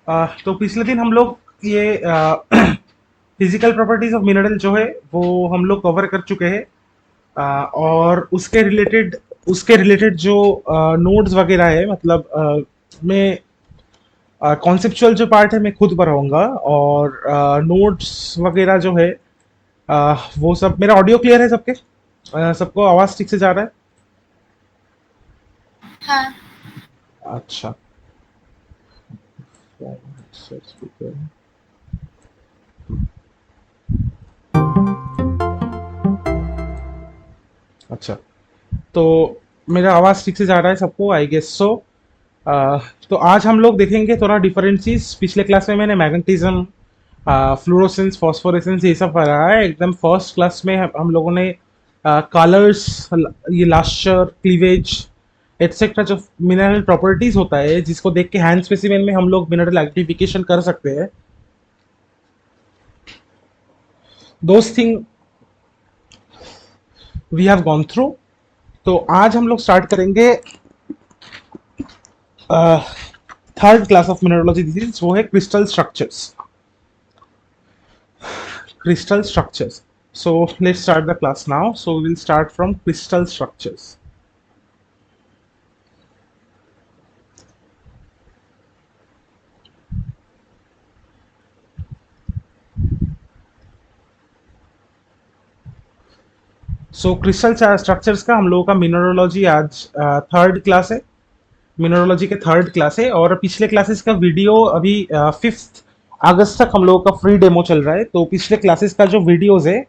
तो पिछले दिन हम लोग ये फिजिकल प्रॉपर्टीज ऑफ मिनरल जो है वो हम लोग कवर कर चुके हैं। और उसके रिलेटेड जो नोट्स वगैरह है, मतलब मैं कॉन्सेप्चुअल जो पार्ट है मैं खुद बढ़ाऊंगा, और नोट्स वगैरह जो है वो सब। मेरा ऑडियो क्लियर है सबके? सबको आवाज ठीक से जा रहा है? हाँ। अच्छा। अच्छा, तो मेरा आवाज ठीक से जा रहा है सबको, आई गेस सो। तो आज हम लोग देखेंगे थोड़ा डिफरेंट चीज। पिछले क्लास में मैंने मैग्नेटिज्म, फ्लोरोसेंस, फॉस्फोरेसेंस ये सब पढ़ा है। एकदम फर्स्ट क्लास में हम लोगों ने कलर्स, ये लास्टर, क्लीवेज एटसेट्रा जो मिनरल प्रॉपर्टीज होता है, जिसको देख के हैंड स्पेसिमेन में हम लोग मिनरल आइडेंटिफिकेशन कर सकते हैं, those thing we have gone through. तो आज हम लोग स्टार्ट करेंगे third class of mineralogy disease, वो है crystal structures. Crystal structures. So let's start the class now. So we will start from crystal structures. So crystal structures का हम लोगों का मिनरोलॉजी आज थर्ड क्लास है। मिनरोलॉजी के थर्ड क्लास है, और पिछले क्लासेस का वीडियो अभी 5 अगस्त तक हम लोगों का फ्री डेमो चल रहा है। तो पिछले क्लासेस का जो वीडियोस है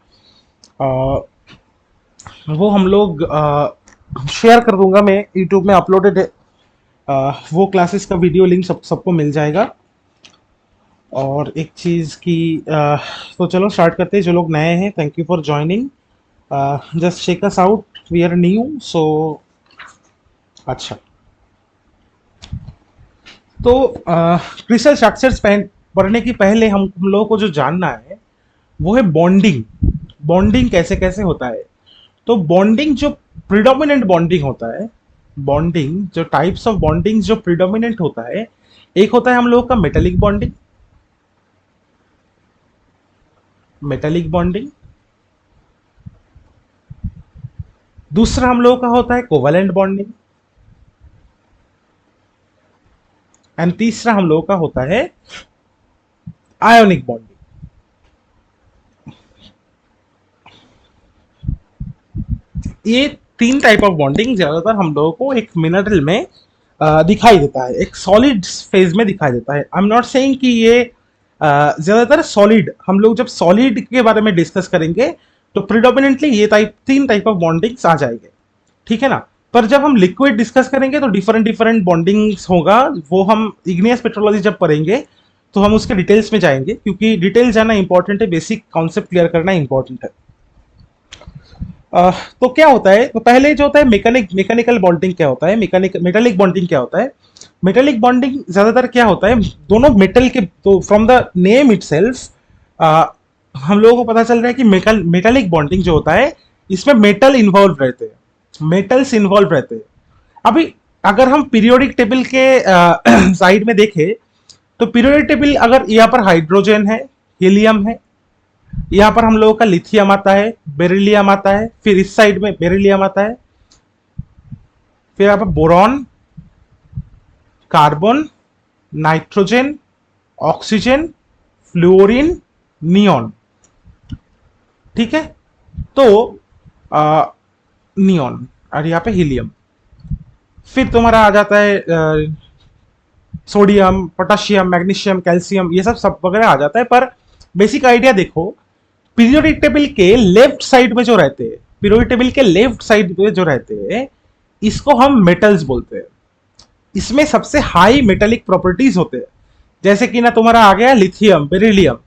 वो हम लोग शेयर कर दूंगा, मैं यूट्यूब में अपलोडेड है। वो क्लासेस का वीडियो लिंक सबको मिल जाएगा। और एक चीज की तो चलो स्टार्ट करते हैं। जो लोग नए हैं, thank you for joining. Just check us out, we are new, so अच्छा। तो क्रिस्टल स्ट्रक्चर्स पढ़ने की पहले हम लोगों को जो जानना है वो है बॉन्डिंग। बॉन्डिंग कैसे कैसे होता है? तो बॉन्डिंग जो प्रिडोमिनेंट बॉन्डिंग होता है, बॉन्डिंग जो टाइप्स ऑफ बॉन्डिंग जो प्रिडोमिनेंट होता है, एक होता है हम लोगों का मेटेलिक बॉन्डिंग। Metallic bonding. दूसरा हम लोगों का होता है कोवेलेंट बॉन्डिंग। एंड तीसरा हम लोगों का होता है आयोनिक बॉन्डिंग। ये तीन टाइप ऑफ बॉन्डिंग ज्यादातर हम लोगों को एक मिनरल में दिखाई देता है, एक सॉलिड फेज में दिखाई देता है। आई एम नॉट सेइंग कि ये ज्यादातर सॉलिड, हम लोग जब सॉलिड के बारे में डिस्कस करेंगे तो प्रिडोमिनेंटली ये तीन टाइप ऑफ बॉन्डिंग्स आ जाएंगे, ठीक है ना। पर जब हम लिक्विड डिस्कस करेंगे तो डिफरेंट डिफरेंट बॉन्डिंग्स होगा। वो हम इग्नियस पेट्रोलॉजी जब पढ़ेंगे तो हम उसके डिटेल्स में जाएंगे, क्योंकि डिटेल जाना इंपॉर्टेंट है, बेसिक कॉन्सेप्ट क्लियर करना इंपॉर्टेंट है। तो क्या होता है? तो पहले जो होता है मैकेनिकल बॉन्डिंग क्या होता है, मेटालिक बॉन्डिंग क्या होता है। मेटालिक बॉन्डिंग ज्यादातर क्या होता है, दोनों मेटल के, तो फ्रॉम द नेम इटसेल्फ हम लोगों को पता चल रहा है कि मेटालिक बॉन्डिंग जो होता है इसमें मेटल इन्वॉल्व रहते हैं, मेटल्स इन्वॉल्व रहते हैं। अभी अगर हम पीरियोडिक टेबल के साइड में देखें, तो पीरियोडिक टेबल अगर यहाँ पर हाइड्रोजन है, हीलियम है, यहाँ पर हम लोगों का लिथियम आता है, बेरिलियम आता है, फिर इस साइड में बेरिलियम आता है, फिर यहाँ पर boron, carbon, nitrogen, oxygen, fluorine, neon, ठीक है। तो नियॉन, और यहाँ पे हीलियम। फिर तुम्हारा आ जाता है सोडियम, पोटाशियम, मैग्नीशियम, कैल्शियम, ये सब सब वगैरह आ जाता है। पर बेसिक आइडिया देखो, पीरियोडिक टेबल के लेफ्ट साइड में जो रहते हैं, पीरियोडिक टेबल के लेफ्ट साइड में जो रहते हैं, इसको हम मेटल्स बोलते हैं। इसमें सबसे हाई मेटेलिक प्रॉपर्टीज होते हैं। जैसे कि ना तुम्हारा आ गया लिथियम, बेरिलियम,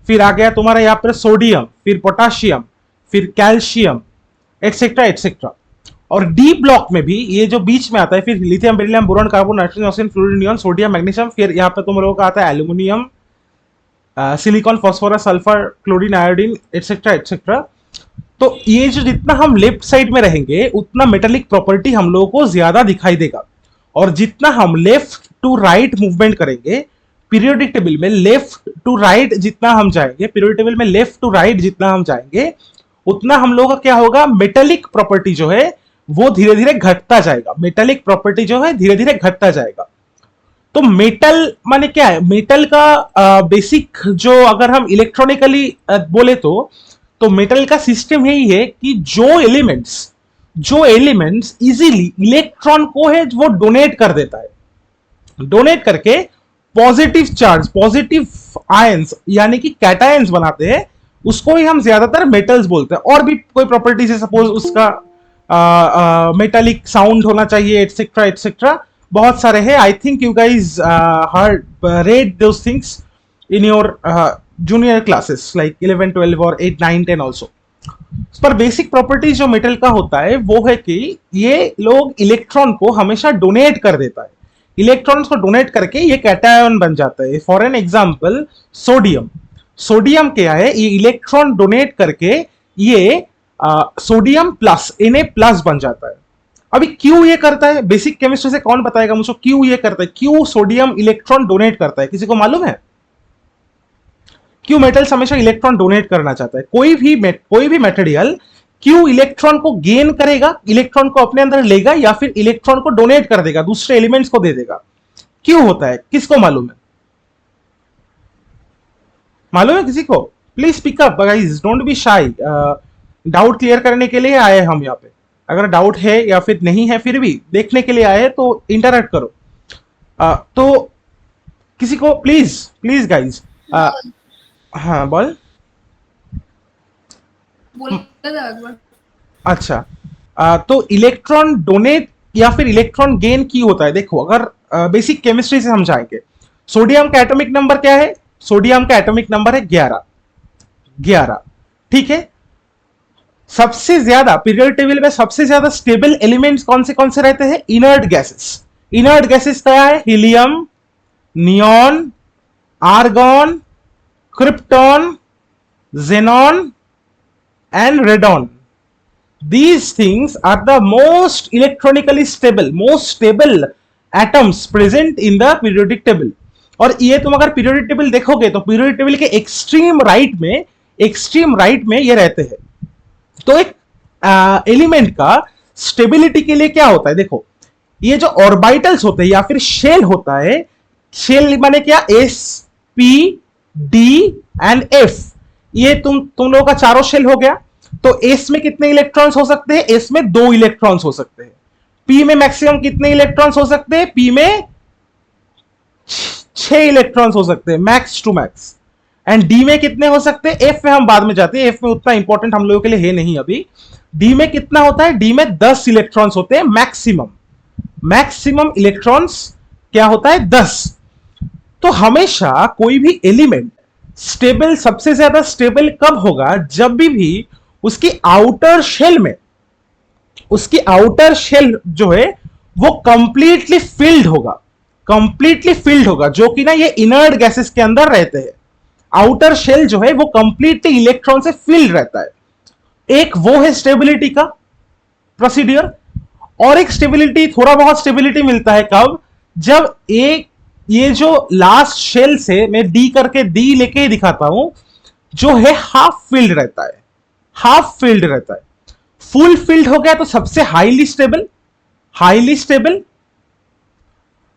फिर आ गया तुम्हारा यहाँ पर सोडियम, फिर पोटाशियम, फिर कैल्शियम, एटसेट्रा एटसेट्रा। और डी ब्लॉक में भी ये जो बीच में आता है, फिर lithium, beryllium, boron, carbon, nitrogen, oxygen, fluorine, neon, sodium, magnesium, फिर यहाँ पे तुम लोगों का आता है aluminium, silicon, phosphorus, sulphur, chlorine, iodine, etcetera etcetera. तो ये जो जितना हम लेफ्ट साइड में रहेंगे उतना मेटेलिक प्रॉपर्टी हम लोगों को ज्यादा दिखाई देगा। और जितना हम लेफ्ट टू राइट मूवमेंट करेंगे, पीरियोडिक टेबल में लेफ्ट टू राइट जितना हम जाएंगे, पीरियोडिक टेबल में लेफ्ट टू राइट जितना हम जाएंगे उतना हम लोगों का क्या होगा, मेटेलिक प्रॉपर्टी जो है वो धीरे धीरे घटता जाएगा, मेटेलिक प्रॉपर्टी जो है धीरे धीरे घटता जाएगा। तो मेटल माने क्या है, मेटल का बेसिक जो अगर हम इलेक्ट्रॉनिकली बोले तो मेटल का सिस्टम यही है कि जो एलिमेंट्स इजीली इलेक्ट्रॉन को है वो डोनेट कर देता है, डोनेट करके पॉजिटिव चार्ज, पॉजिटिव आयंस यानी कि कैटायंस बनाते हैं, उसको ही हम ज्यादातर मेटल्स बोलते हैं। और भी कोई प्रॉपर्टीज है, सपोज उसका मेटालिक साउंड होना चाहिए, एटसेट्रा एटसेट्रा, बहुत सारे हैं। I think you guys heard red those things in your junior classes like 11, 12 और 8, 9, 10 ऑल्सो। पर बेसिक प्रॉपर्टीज जो मेटल का होता है वो है कि ये लोग इलेक्ट्रॉन को हमेशा डोनेट कर देता है, इलेक्ट्रॉन्स को डोनेट करके ये कैटायन बन जाता है। For an example sodium, sodium क्या है, ये इलेक्ट्रॉन डोनेट करके ये सोडियम प्लस Na प्लस बन जाता है। अभी क्यों ये करता है, बेसिक केमिस्ट्री से कौन बताएगा मुझको क्यों ये करता है, क्यों सोडियम इलेक्ट्रॉन डोनेट करता है, किसी को मालूम है क्यों मेटल्स हमेशा इलेक्ट्रॉन डोनेट करना चाहता है? कोई भी मटेरियल क्यों इलेक्ट्रॉन को गेन करेगा, इलेक्ट्रॉन को अपने अंदर लेगा या फिर इलेक्ट्रॉन को डोनेट कर देगा, दूसरे एलिमेंट्स को दे देगा, क्यों होता है, किसको मालूम है? मालूम है किसी को? Please speak up guys, don't be शाई। डाउट क्लियर करने के लिए आए हम यहाँ पे, अगर डाउट है या फिर नहीं है फिर भी देखने के लिए आए तो इंटरैक्ट करो। तो किसी को प्लीज प्लीज गाइस, हाँ बोल। अच्छा, तो इलेक्ट्रॉन डोनेट या फिर इलेक्ट्रॉन गेन क्यों होता है? देखो अगर बेसिक केमिस्ट्री से समझाएंगे, सोडियम का एटॉमिक नंबर क्या है? सोडियम का एटॉमिक नंबर है 11, 11, ठीक है। सबसे ज्यादा पीरियोडिक टेबल में सबसे ज्यादा स्टेबल एलिमेंट्स कौन से रहते हैं? Inert gases. इनर्ट गैसेस क्या है? Helium, neon, argon, krypton, xenon and radon. These things are the most electronically stable atoms present in the periodic table. और ये तुम अगर पीरियोडिक टेबल देखोगे तो पीरियोडिक टेबल के एक्सट्रीम राइट में ये रहते हैं। तो एक एलिमेंट का स्टेबिलिटी के लिए क्या होता है, देखो ये जो ऑर्बिटल्स होते हैं या फिर शेल होता है, शेल माने क्या, S, P, D and F, ये तुम लोगों का चारों शेल हो गया। तो S में कितने इलेक्ट्रॉन्स हो सकते हैं? S में 2 इलेक्ट्रॉन्स हो सकते हैं। P में मैक्सिमम कितने इलेक्ट्रॉन्स हो सकते हैं? P में 6 इलेक्ट्रॉन्स हो सकते हैं, max two max. And D में कितने हो सकते हैं? F में हम बाद में जाते हैं, F में उतना इंपॉर्टेंट हम लोगों के लिए है नहीं अभी। D में कितना होता है? D में 10 इलेक्ट्रॉन्स होते हैं मैक्सिमम इलेक्ट्रॉन्स क्या होता है? 10। तो हमेशा कोई भी एलिमेंट स्टेबल, सबसे ज्यादा स्टेबल कब होगा? जब भी उसकी आउटर शेल जो है वो कंप्लीटली फिल्ड होगा, जो कि ना ये इनर्ट गैसेस के अंदर रहते हैं। आउटर शेल जो है वो कंप्लीटली इलेक्ट्रॉन से फिल्ड रहता है। एक वो है स्टेबिलिटी का प्रोसीडियर, और एक स्टेबिलिटी, थोड़ा बहुत स्टेबिलिटी मिलता है कब? जब एक ये जो लास्ट शेल से मैं डी करके डी लेके दिखाता हूं, जो है हाफ फिल्ड रहता है। फुल फिल्ड हो गया तो सबसे हाईली स्टेबल,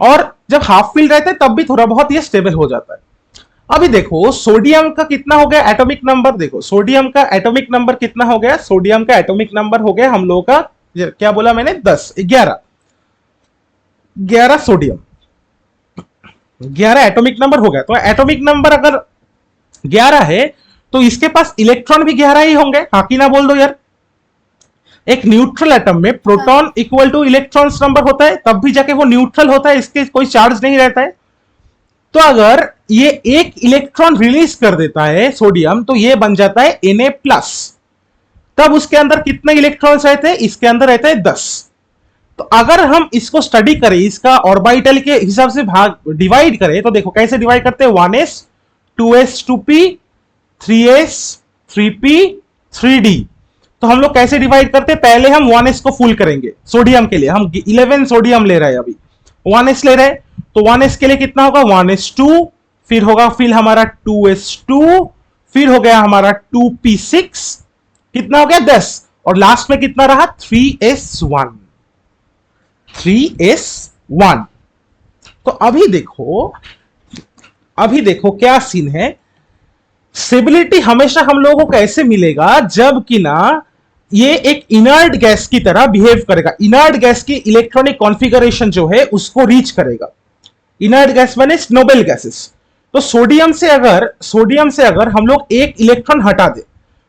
और जब हाफ फिल्ड रहता है तब भी थोड़ा बहुत ये स्टेबल हो जाता है। अभी देखो सोडियम का कितना हो गया एटॉमिक नंबर, देखो सोडियम का एटॉमिक नंबर कितना हो गया? सोडियम का एटॉमिक नंबर हो गया हम लोगों का, क्या बोला मैंने, 10, 11 सोडियम, 11 एटॉमिक नंबर हो गया। तो एटॉमिक नंबर अगर 11 है तो इसके पास इलेक्ट्रॉन भी 11 ही होंगे, हाँ कि ना बोल दो यार। एक न्यूट्रल एटम में proton equal two electrons number होता है, तब भी जाके वो न्यूट्रल होता है, इसके कोई चार्ज नहीं रहता है। तो अगर ये एक इलेक्ट्रॉन रिलीज कर देता है सोडियम, तो ये बन जाता है Na+। तब उसके अंदर कितने इलेक्ट्रॉन्स रहते हैं? इसके अंदर रहते हैं 10। तो अगर हम इसको स्टडी करें, इसका ऑर्बिटल के हिसाब से डिवाइड करें, तो देखो कैसे डिवाइड करते हैं, 1s 2s 2p 3s 3p 3d। तो हम लोग कैसे डिवाइड करते हैं? पहले हम 1s को फुल करेंगे सोडियम के लिए, हम 11 सोडियम ले रहे हैं, अभी 1s ले रहे हैं, तो 1s के लिए कितना होगा? 1s2 फिर होगा फिर हमारा 2s2, फिर हो गया हमारा 2p6, कितना हो गया 10, और लास्ट में कितना रहा 3s1। 3s1। तो अभी देखो क्या सीन है। स्टेबिलिटी हमेशा हम लोगों को कैसे मिलेगा, जब कि ना ये एक इनर्ट गैस की तरह बिहेव करेगा। इनर्ट गैस की इलेक्ट्रॉनिक कॉन्फ़िगरेशन जो है उसको रीच करेगा। इनर्ट गैस माने नोबल गैसेस। तो सोडियम से अगर हम लोग एक इलेक्ट्रॉन हटा दे,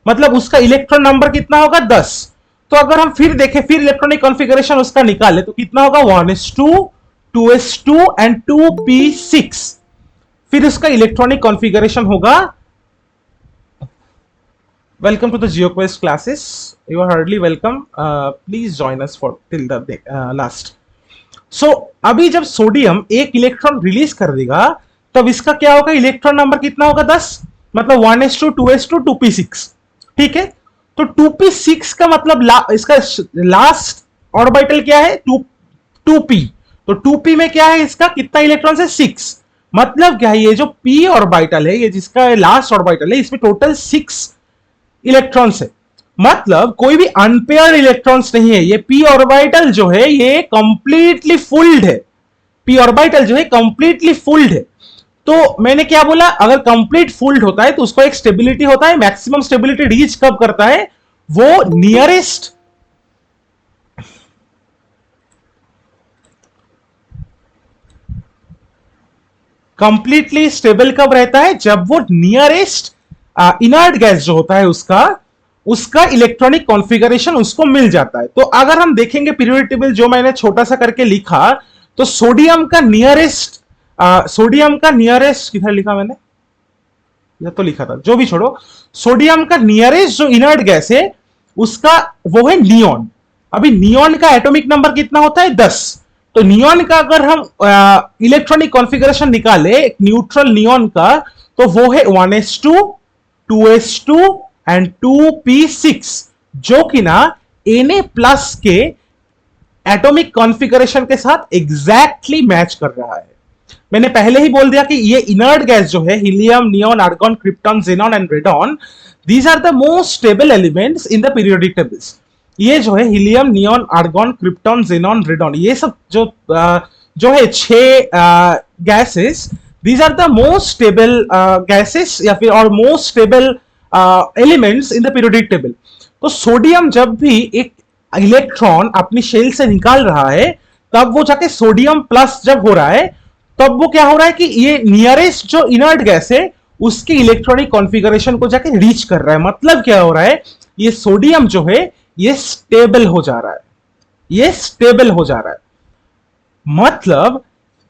मतलब उसका इलेक्ट्रॉन नंबर कितना होगा 10। तो अगर हम फिर देखें, फिर इलेक्ट्रॉनिक कॉन्फ़िगरेशन उसका निकाले तो कितना होगा 1s2, 2s2 एंड 2p6। फिर उसका इलेक्ट्रॉनिक कॉन्फ़िगरेशन होगा। Welcome to the GeoQuest classes. You are hardly welcome. Please join us for till the last. So अभी जब सोडियम एक इलेक्ट्रॉन रिलीज कर देगा तब इसका क्या होगा, इलेक्ट्रॉन नंबर कितना होगा 10, मतलब 1s2, 2s2, 2p6। ठीक है, तो 2p6 का मतलब इसका लास्ट ऑर्बिटल क्या है 2p। तो 2p में क्या है, इसका कितना इलेक्ट्रॉन है 6। मतलब क्या है, ये जो p ऑर्बिटल है, ये जिसका लास्ट ऑर्बिटल है, इसमें टोटल 6 इलेक्ट्रॉन्स है। मतलब कोई भी अनपेयर्ड इलेक्ट्रॉन्स नहीं है। ये p ऑर्बिटल जो है ये कंप्लीटली फुल्ड है। p ऑर्बिटल जो है कंप्लीटली फुल्ड है। तो मैंने क्या बोला, अगर कंप्लीट फुल्ड होता है तो उसको एक स्टेबिलिटी होता है। मैक्सिमम स्टेबिलिटी रीच कब करता है, वो नियरेस्ट कंप्लीटली स्टेबल कब रहता है, जब वो नियरेस्ट इनर्ट गैस जो होता है उसका इलेक्ट्रॉनिक कॉन्फ़िगरेशन उसको मिल जाता है। तो अगर हम देखेंगे पीरियोडिक टेबल जो मैंने छोटा सा करके लिखा, तो सोडियम का नियरेस्ट किधर लिखा मैंने, या तो लिखा था, जो भी छोड़ो। सोडियम का नियरेस्ट जो इनर्ट गैस है उसका वो है नियॉन। अभी नियॉन का एटॉमिक नंबर कितना होता है 10। तो नियॉन का अगर हम इलेक्ट्रॉनिक कॉन्फ़िगरेशन निकाले एक न्यूट्रल नियॉन का, तो वो है 1s2, 2s2 एंड 2p6, जो कि ना Na प्लस के एटॉमिक कॉन्फ़िगरेशन के साथ एग्जैक्टली मैच कर रहा है। मैंने पहले ही बोल दिया कि ये इनर्ट गैस जो है, helium, neon, argon, krypton, xenon and radon, these are the most stable elements in the periodic tables. ये जो है helium, neon, argon, krypton, xenon, radon, ये सब जो है 6 gases, these are the most stable gases या फिर और most stable elements in the periodic table। तो सोडियम जब भी एक इलेक्ट्रॉन अपनी शेल से निकाल रहा है, तब वो जाके सोडियम प्लस जब हो रहा है, तब वो क्या हो रहा है कि ये नियरेस्ट जो इनर्ट गैस है उसकी इलेक्ट्रॉनिक कॉन्फ़िगरेशन को जाके रीच कर रहा है। मतलब क्या हो रहा है, ये सोडियम जो है ये स्टेबल हो जा रहा है, ये स्टेबल हो जा रहा है। मतलब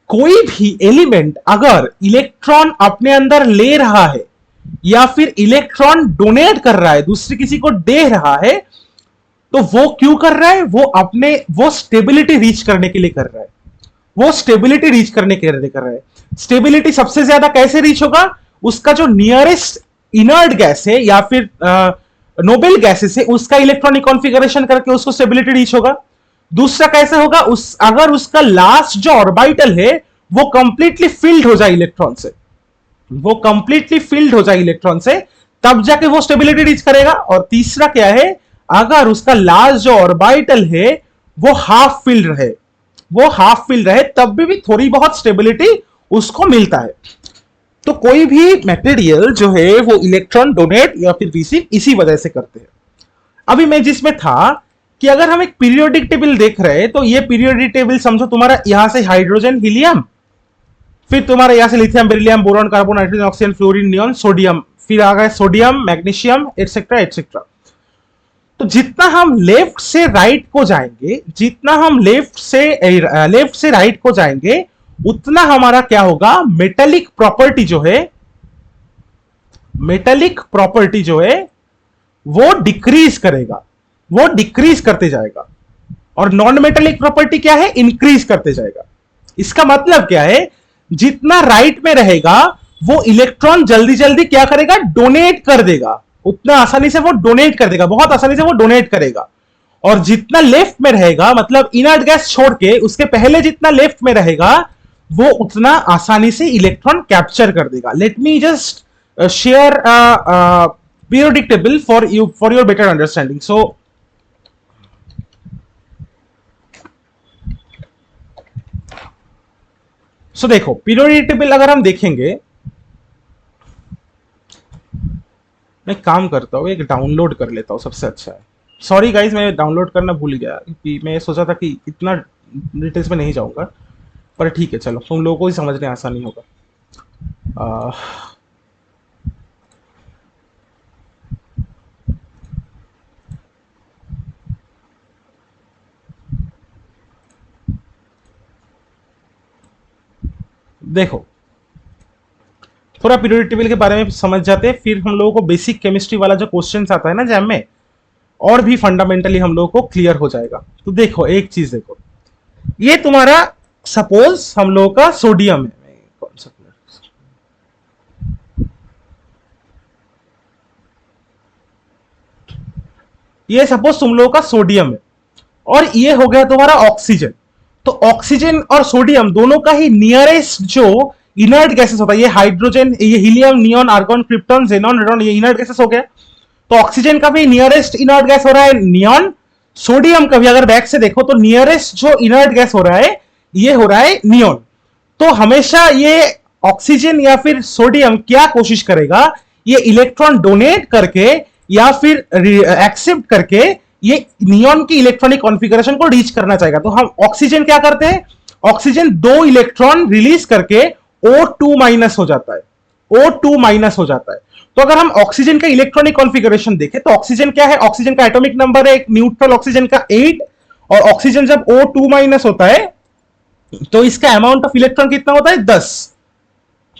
कोई भी एलिमेंट अगर इलेक्ट्रॉन अपने अंदर ले रहा है या फिर इलेक्ट्रॉन डोनेट कर रहा है, दूसरे किसी को दे रहा है, तो वो क्यों कर रहा है, वो स्टेबिलिटी रीच करने के लिए कर रहा है। वो स्टेबिलिटी रीच करने के लिए कर रहा है। स्टेबिलिटी सबसे ज्यादा कैसे रीच होगा, उसका जो नियरेस्ट इनर्ट गैस है या फिर नोबल गैसेस है उसका इलेक्ट्रॉनिक कॉन्फ़िगरेशन करके उसको स्टेबिलिटी रीच होगा। दूसरा कैसे होगा, अगर उसका लास्ट जो ऑर्बिटल है वो कंप्लीटली फिल्ड हो जाए इलेक्ट्रॉन से, वो कंप्लीटली फिल्ड हो जाए इलेक्ट्रॉन से, तब जाके वो स्टेबिलिटी रीच करेगा। और तीसरा क्या है, अगर उसका लास्ट जो ऑर्बिटल है वो हाफ फिल्ड रहे, वो हाफ फिल्ड रहे, तब भी थोड़ी बहुत स्टेबिलिटी उसको मिलता है। तो कोई भी मटेरियल जो है वो इलेक्ट्रॉन डोनेट या फिर रिसीव इसी वजह से करते हैं। अभी मैं जिसमें था कि अगर हम एक पीरियोडिक टेबल देख रहे हैं, तो ये पीरियोडिक टेबल समझो तुम्हारा यहां से हाइड्रोजन, हीलियम, फिर तुम्हारा यहां से lithium, beryllium, boron, carbon, nitrogen, oxygen, fluorine, neon, sodium, फिर आ गए सोडियम, मैग्नीशियम, एटसेट्रा एटसेट्रा। तो जितना हम लेफ्ट से राइट को जाएंगे, जितना हम लेफ्ट से राइट को जाएंगे, उतना हमारा क्या होगा, मेटेलिक प्रॉपर्टी जो है, मेटेलिक प्रॉपर्टी जो है वो डिक्रीज करेगा, वो डिक्रीज करते जाएगा। और नॉन मेटेलिक प्रॉपर्टी क्या है, इंक्रीज करते जाएगा। इसका मतलब क्या है, जितना राइट में रहेगा वो इलेक्ट्रॉन जल्दी जल्दी क्या करेगा, डोनेट कर देगा, उतना आसानी से वो डोनेट कर देगा, बहुत आसानी से वो डोनेट करेगा। और जितना लेफ्ट में रहेगा, मतलब इनर्ट गैस छोड़ के उसके पहले जितना लेफ्ट में रहेगा, वो उतना आसानी से इलेक्ट्रॉन कैप्चर कर देगा. Let me just share periodic table for your better understanding. So देखो पीरियोडिक टेबल अगर हम देखेंगे, मैं काम करता हूँ एक डाउनलोड कर लेता हूँ, सबसे अच्छा है. सॉरी गाइज, मैं डाउनलोड करना भूल गया क्योंकि मैं सोचा था कि इतना डिटेल्स में नहीं जाऊंगा, पर ठीक है चलो, तुम लोगों को ही समझने आसानी होगा. देखो थोड़ा पीरियोडिक टेबल के बारे में समझ जाते हैं, फिर हम लोगों को बेसिक केमिस्ट्री वाला जो क्वेश्चन आता है ना जैम में, और भी फंडामेंटली हम लोगों को क्लियर हो जाएगा. तो देखो एक चीज देखो, ये तुम्हारा सपोज हम लोगों का सोडियम है. कौन सा, ये सपोज तुम लोगों का सोडियम है और ये हो गया तुम्हारा ऑक्सीजन. तो ऑक्सीजन और सोडियम दोनों का ही नियरेस्ट जो इनर्ट गैसेस होता है, ये हाइड्रोजन, ये helium, neon, argon, krypton, xenon, radon, ये इनर्ट गैसेस हो गया. तो ऑक्सीजन का भी नियरेस्ट इनर्ट गैस हो रहा है नियॉन. सोडियम का भी अगर बैक से देखो तो नियरेस्ट जो इनर्ट गैस हो रहा है ये हो रहा है नियॉन. तो हमेशा ये ऑक्सीजन या फिर सोडियम क्या कोशिश करेगा, ये इलेक्ट्रॉन डोनेट करके या फिर एक्सेप्ट करके ये नियॉन की इलेक्ट्रॉनिक कॉन्फ़िगरेशन को रीच करना चाहेगा. तो हम ऑक्सीजन क्या करते हैं, ऑक्सीजन 2 इलेक्ट्रॉन रिलीज करके O2 माइनस हो जाता है, O2 माइनस हो जाता है. तो अगर हम ऑक्सीजन का इलेक्ट्रॉनिक कॉन्फ़िगरेशन देखें तो ऑक्सीजन क्या है, ऑक्सीजन का एटॉमिक नंबर है एक न्यूट्रल ऑक्सीजन का 8, और ऑक्सीजन जब O2 माइनस होता है तो इसका अमाउंट ऑफ इलेक्ट्रॉन कितना होता है 10.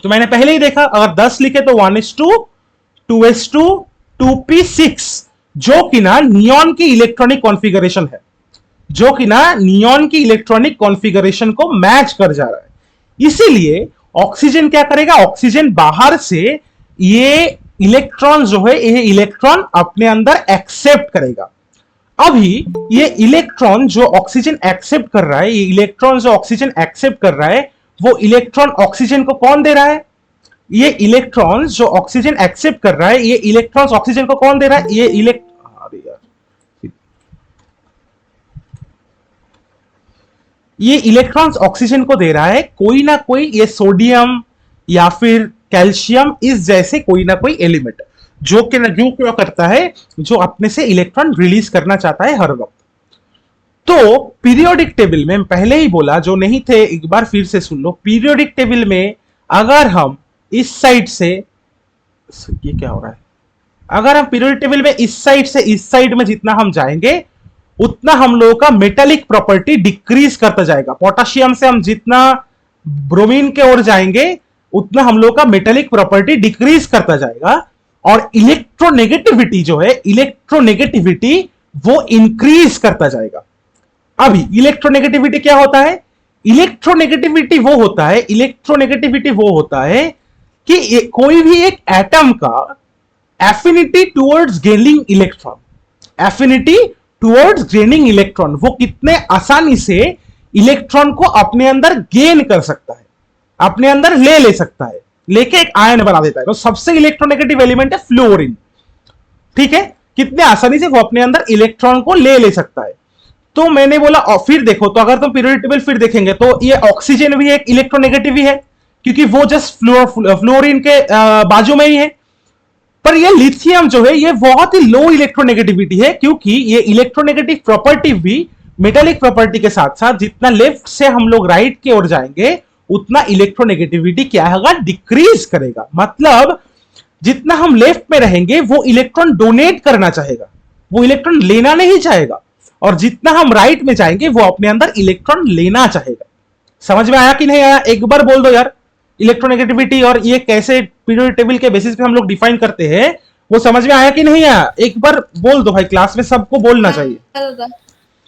तो मैंने पहले ही देखा, अगर 10 लिखे तो 1:2, 2:2, 2p6, जो कि ना नियॉन की इलेक्ट्रॉनिक कॉन्फ़िगरेशन है, जो कि ना नियॉन की इलेक्ट्रॉनिक कॉन्फ़िगरेशन को मैच कर जा रहा है. इसीलिए ऑक्सीजन क्या करेगा, ऑक्सीजन बाहर से ये इलेक्ट्रॉन जो है, ये इलेक्ट्रॉन अपने अंदर एक्सेप्ट करेगा. अभी ये इलेक्ट्रॉन जो ऑक्सीजन एक्सेप्ट कर रहा है, ये इलेक्ट्रॉन जो ऑक्सीजन एक्सेप्ट कर रहा है, वो इलेक्ट्रॉन ऑक्सीजन को कौन दे रहा है, ये इलेक्ट्रॉन जो ऑक्सीजन एक्सेप्ट कर रहा है, ये इलेक्ट्रॉन्स ऑक्सीजन को कौन दे रहा है, ये इलेक्ट्रॉन्स ऑक्सीजन को दे रहा है कोई ना कोई, ये सोडियम या फिर कैल्शियम इस जैसे कोई ना कोई एलिमेंट, जो क्या करता है, जो अपने से इलेक्ट्रॉन रिलीज करना चाहता है हर वक्त. तो पीरियोडिक टेबल में पहले ही बोला, जो नहीं थे एक बार फिर से सुन लो. पीरियोडिक टेबल में अगर हम इस साइड से, ये क्या हो रहा है, अगर हम पीरियोडिक टेबल में इस साइड से इस साइड में जितना हम जाएंगे उतना हम लोगों का मेटालिक प्रॉपर्टी डिक्रीज करता जाएगा. पोटेशियम से हम जितना ब्रोमीन के ओर जाएंगे उतना हम लोगों का मेटालिक प्रॉपर्टी डिक्रीज करता जाएगा, और इलेक्ट्रोनेगेटिविटी जो है, इलेक्ट्रोनेगेटिविटी वो इंक्रीज करता जाएगा. अभी इलेक्ट्रोनेगेटिविटी क्या होता है, इलेक्ट्रोनेगेटिविटी वो होता है कि कोई भी एक एटम का affinity towards gaining electron, affinity towards gaining electron, वो कितने आसानी से इलेक्ट्रॉन को अपने अंदर गेन कर सकता है, अपने अंदर ले सकता है, लेके एक आयन बना देता है. तो सबसे इलेक्ट्रोनेगेटिव एलिमेंट है फ्लोरीन. ठीक है, कितने आसानी से वो अपने अंदर इलेक्ट्रॉन को ले सकता है. तो मैंने बोला, और फिर देखो, तो अगर तुम पीरियोडिक टेबल फिर देखेंगे तो ये ऑक्सीजन भी एक इलेक्ट्रोनेगेटिव ही है, क्योंकि वो जस्ट फ्लोरीन के बाजू में ही है. पर ये लिथियम जो है ये बहुत ही लो इलेक्ट्रोनेगेटिविटी है, क्योंकि ये इलेक्ट्रोनेगेटिव प्रॉपर्टी भी मेटालिक प्रॉपर्टी के साथ साथ जितना लेफ्ट से हम लोग राइट की ओर जाएंगे उतना इलेक्ट्रोनेगेटिविटी क्या होगा, डिक्रीज करेगा. मतलब जितना हम लेफ्ट में रहेंगे वो इलेक्ट्रॉन डोनेट करना चाहेगा, वो इलेक्ट्रॉन लेना नहीं चाहेगा, और जितना हम राइट में जाएंगे वो अपने अंदर इलेक्ट्रॉन लेना चाहेगा. समझ में आया कि नहीं आया, एक बार बोल दो यार. इलेक्ट्रोनेगेटिविटी और ये कैसे पीरियोडिक टेबल के बेसिस पे हम लोग डिफाइन करते हैं, वो समझ में आया कि नहीं आया, एक बार बोल दो भाई. क्लास में सबको बोलना चाहिए,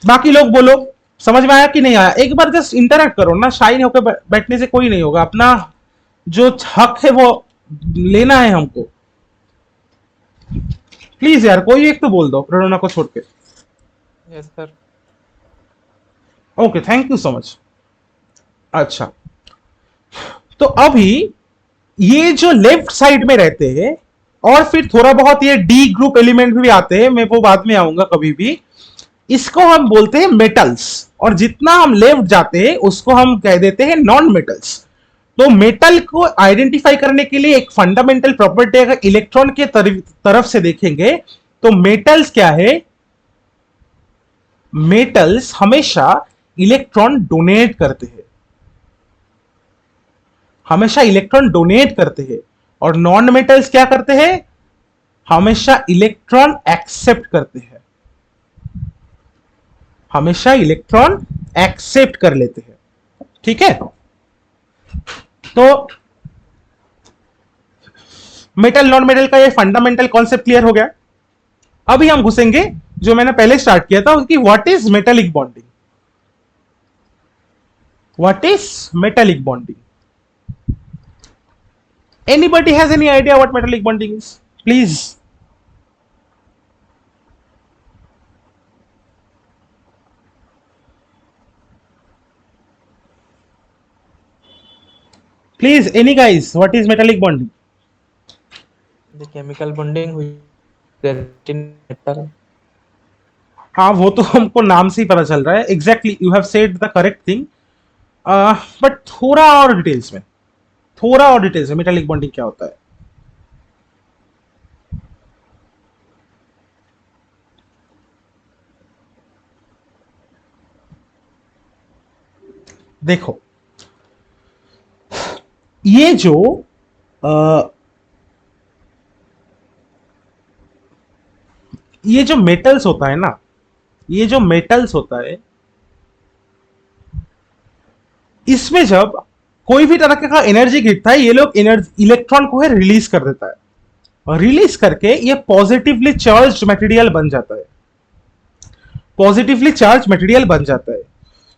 बाकी लोग बोलो समझ में आया कि नहीं आया. एक बार जस्ट इंटरेक्ट करो ना, शाई होकर बैठने से कोई नहीं होगा. अपना जो हक है वो लेना है हमको. प्लीज यार कोई एक तो बोल दो प्रेरणा को छोड़ के. Yes sir. Okay, thank you so much. अच्छा, तो अभी ये जो लेफ्ट साइड में रहते हैं, और फिर थोड़ा बहुत ये डी ग्रुप एलिमेंट भी आते हैं, मैं वो बाद में आऊंगा कभी भी, इसको हम बोलते हैं मेटल्स। और जितना हम लेफ्ट जाते हैं उसको हम कह देते हैं नॉन मेटल्स। तो मेटल को आइडेंटिफाई करने के लिए एक फंडामेंटल प्रॉपर्टी अगर इलेक्ट्रॉन के तरफ से देखेंगे तो मेटल्स क्या है, मेटल्स हमेशा इलेक्ट्रॉन डोनेट करते हैं, हमेशा इलेक्ट्रॉन डोनेट करते हैं। और नॉन मेटल्स क्या करते हैं, हमेशा इलेक्ट्रॉन एक्सेप्ट करते हैं, हमेशा इलेक्ट्रॉन एक्सेप्ट कर लेते हैं। ठीक है, तो मेटल नॉन मेटल का ये फंडामेंटल कॉन्सेप्ट क्लियर हो गया। अभी हम घुसेंगे जो मैंने पहले स्टार्ट किया था कि what is metallic bonding. What is metallic bonding? Anybody has any idea what metallic bonding is? Please. Please, any guys, what is metallic bonding? The chemical bonding हुई metal. हाँ, वो तो हमको नाम से ही पता चल रहा है। Exactly, you have said the correct thing, but थोड़ा और डिटेल्स में, थोड़ा और डिटेल्स में मेटालिक बॉन्डिंग क्या होता है। देखो, ये जो ये जो मेटल्स होता है ना, ये जो मेटल्स होता है, इसमें जब कोई भी तरह का एनर्जी गिरता है, ये लोग एनर्जी इलेक्ट्रॉन को है रिलीज कर देता है, और रिलीज करके ये पॉजिटिवली चार्ज मटेरियल बन जाता है, पॉजिटिवली चार्ज मटेरियल बन जाता है।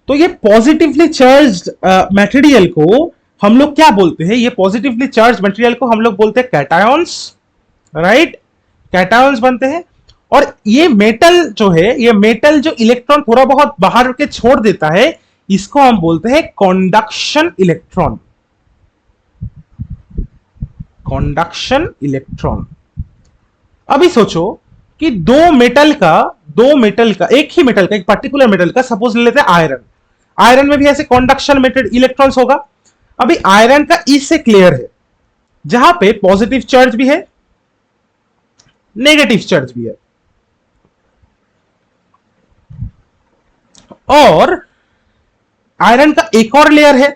तो ये पॉजिटिवली चार्ज मटेरियल को हम लोग क्या बोलते हैं, ये पॉजिटिवली चार्ज मटेरियल को हम लोग बोलते हैं कैटायंस, राइट? कैटायंस बनते हैं। और ये मेटल जो है, ये मेटल जो इलेक्ट्रॉन थोड़ा बहुत बाहर के छोड़ देता है, इसको हम बोलते हैं कंडक्शन इलेक्ट्रॉन, कंडक्शन इलेक्ट्रॉन। अभी सोचो कि दो मेटल का एक ही मेटल का, एक पर्टिकुलर मेटल का, सपोज ले लेते हैं आयरन। आयरन में भी ऐसे कंडक्शन मेटेड इलेक्ट्रॉन्स होगा। अभी आयरन का इस से क्लियर है, जहां पे पॉजिटिव चार्ज भी है, नेगेटिव चार्ज भी है। और आयरन का एक और लेयर है,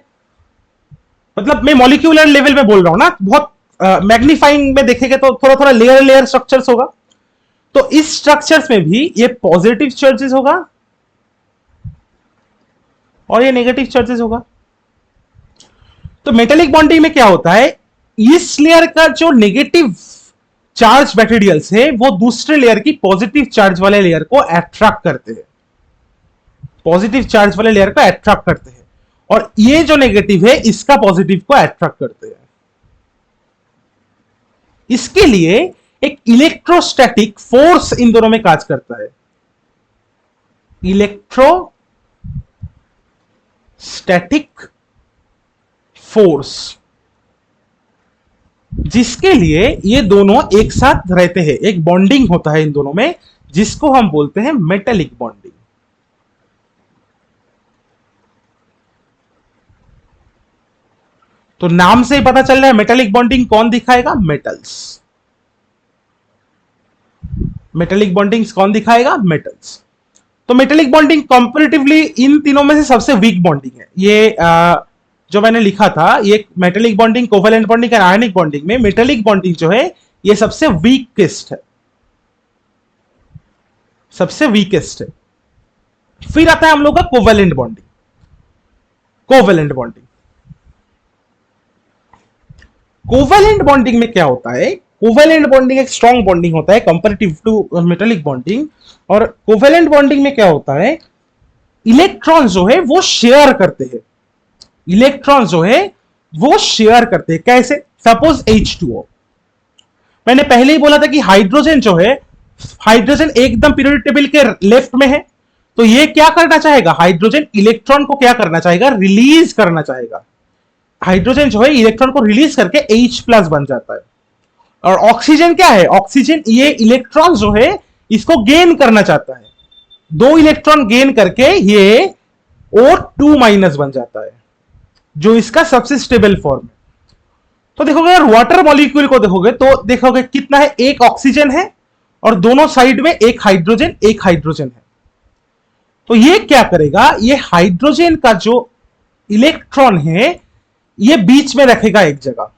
मतलब मैं मॉलिक्यूलर लेवल में बोल रहा हूं ना, बहुत मैग्नीफाइंग में देखेंगे तो थोड़ा थोड़ा लेयर लेयर स्ट्रक्चर्स होगा। तो इस स्ट्रक्चर्स में भी ये पॉजिटिव चार्जेस होगा और ये नेगेटिव चार्जेस होगा। तो मेटेलिक बॉन्डिंग में क्या होता है, इस लेयर का जो नेगेटिव चार्ज मटेरियल्स है वो दूसरे लेयर की पॉजिटिव चार्ज वाले लेयर को अट्रैक्ट करते हैं, पॉजिटिव चार्ज वाले लेयर को अट्रैक्ट करते हैं, और ये जो नेगेटिव है इसका पॉजिटिव को अट्रैक्ट करते हैं। इसके लिए एक इलेक्ट्रोस्टैटिक फोर्स इन दोनों में काज करता है, इलेक्ट्रोस्टैटिक फोर्स, जिसके लिए ये दोनों एक साथ रहते हैं, एक बॉन्डिंग होता है इन दोनों में, जिसको हम बोलते हैं मेटेलिक बॉन्डिंग। तो नाम से ही पता चल रहा है मेटेलिक बॉन्डिंग कौन दिखाएगा, मेटल्स। मेटेलिक बॉन्डिंग कौन दिखाएगा, मेटल्स। तो मेटेलिक बॉन्डिंग कंपैरेटिवली इन तीनों में से सबसे वीक बॉन्डिंग है। ये जो मैंने लिखा था, ये मेटेलिक बॉन्डिंग, कोवेलेंट बॉन्डिंग और आयनिक बॉन्डिंग में मेटेलिक बॉन्डिंग जो है ये सबसे वीकेस्ट है, सबसे वीकेस्ट है। फिर आता है हम लोग का covalent bonding. Covalent bonding, covalent bonding में क्या होता है, कोवेलेंट बॉन्डिंग एक स्ट्रॉन्ग बॉन्डिंग होता है कंपैरेटिव टू मेटेलिक बॉन्डिंग। और कोवेलेंट बॉन्डिंग में क्या होता है, इलेक्ट्रॉन जो है वो शेयर करते हैं, इलेक्ट्रॉन जो है वो शेयर करते हैं। कैसे? सपोज H2O, मैंने पहले ही बोला था कि हाइड्रोजन जो है, हाइड्रोजन एकदम पीरियोडिक टेबल के लेफ्ट में है, तो ये क्या करना चाहेगा, हाइड्रोजन इलेक्ट्रॉन को क्या करना चाहेगा, रिलीज करना चाहेगा। हाइड्रोजन जो है इलेक्ट्रॉन को रिलीज करके H प्लस बन जाता है। और ऑक्सीजन क्या है, ऑक्सीजन ये इलेक्ट्रॉन जो है इसको गेन करना चाहता है, 2 इलेक्ट्रॉन गेन करके ये O2 माइनस बन जाता है, जो इसका सबसे स्टेबल फॉर्म है। तो देखोगे अगर वाटर मॉलिक्यूल को देखोगे तो देखोगे कितना है, एक ऑक्सीजन है और दोनों साइड में एक हाइड्रोजन है। तो ये क्या करेगा, ये हाइड्रोजन का जो इलेक्ट्रॉन है ये बीच में रखेगा एक जगह,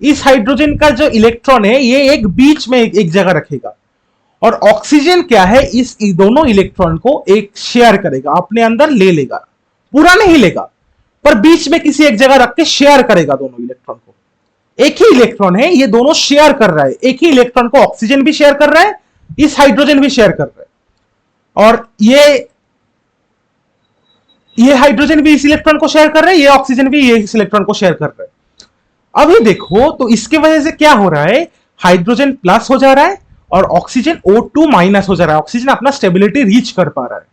इस हाइड्रोजन का जो इलेक्ट्रॉन है ये एक बीच में एक जगह रखेगा। और ऑक्सीजन क्या है, इस दोनों इलेक्ट्रॉन को एक शेयर करेगा, अपने अंदर ले लेगा, पूरा नहीं लेगा पर बीच में किसी एक जगह रख के शेयर करेगा दोनों इलेक्ट्रॉन को। एक ही इलेक्ट्रॉन है, ये दोनों शेयर कर रहा है, एक ही इलेक्ट्रॉन को ऑक्सीजन भी शेयर कर रहा है, इस हाइड्रोजन भी शेयर कर रहा है, और ये हाइड्रोजन भी इस इलेक्ट्रॉन को शेयर कर रहा है, ये ऑक्सीजन भी ये इस इलेक्ट्रॉन को शेयर कर रहा है। अभी देखो तो इसके वजह से क्या हो रहा है, हाइड्रोजन प्लस हो जा रहा है और ऑक्सीजन O2 माइनस हो जा रहा है, ऑक्सीजन अपना स्टेबिलिटी रीच कर पा रहा है।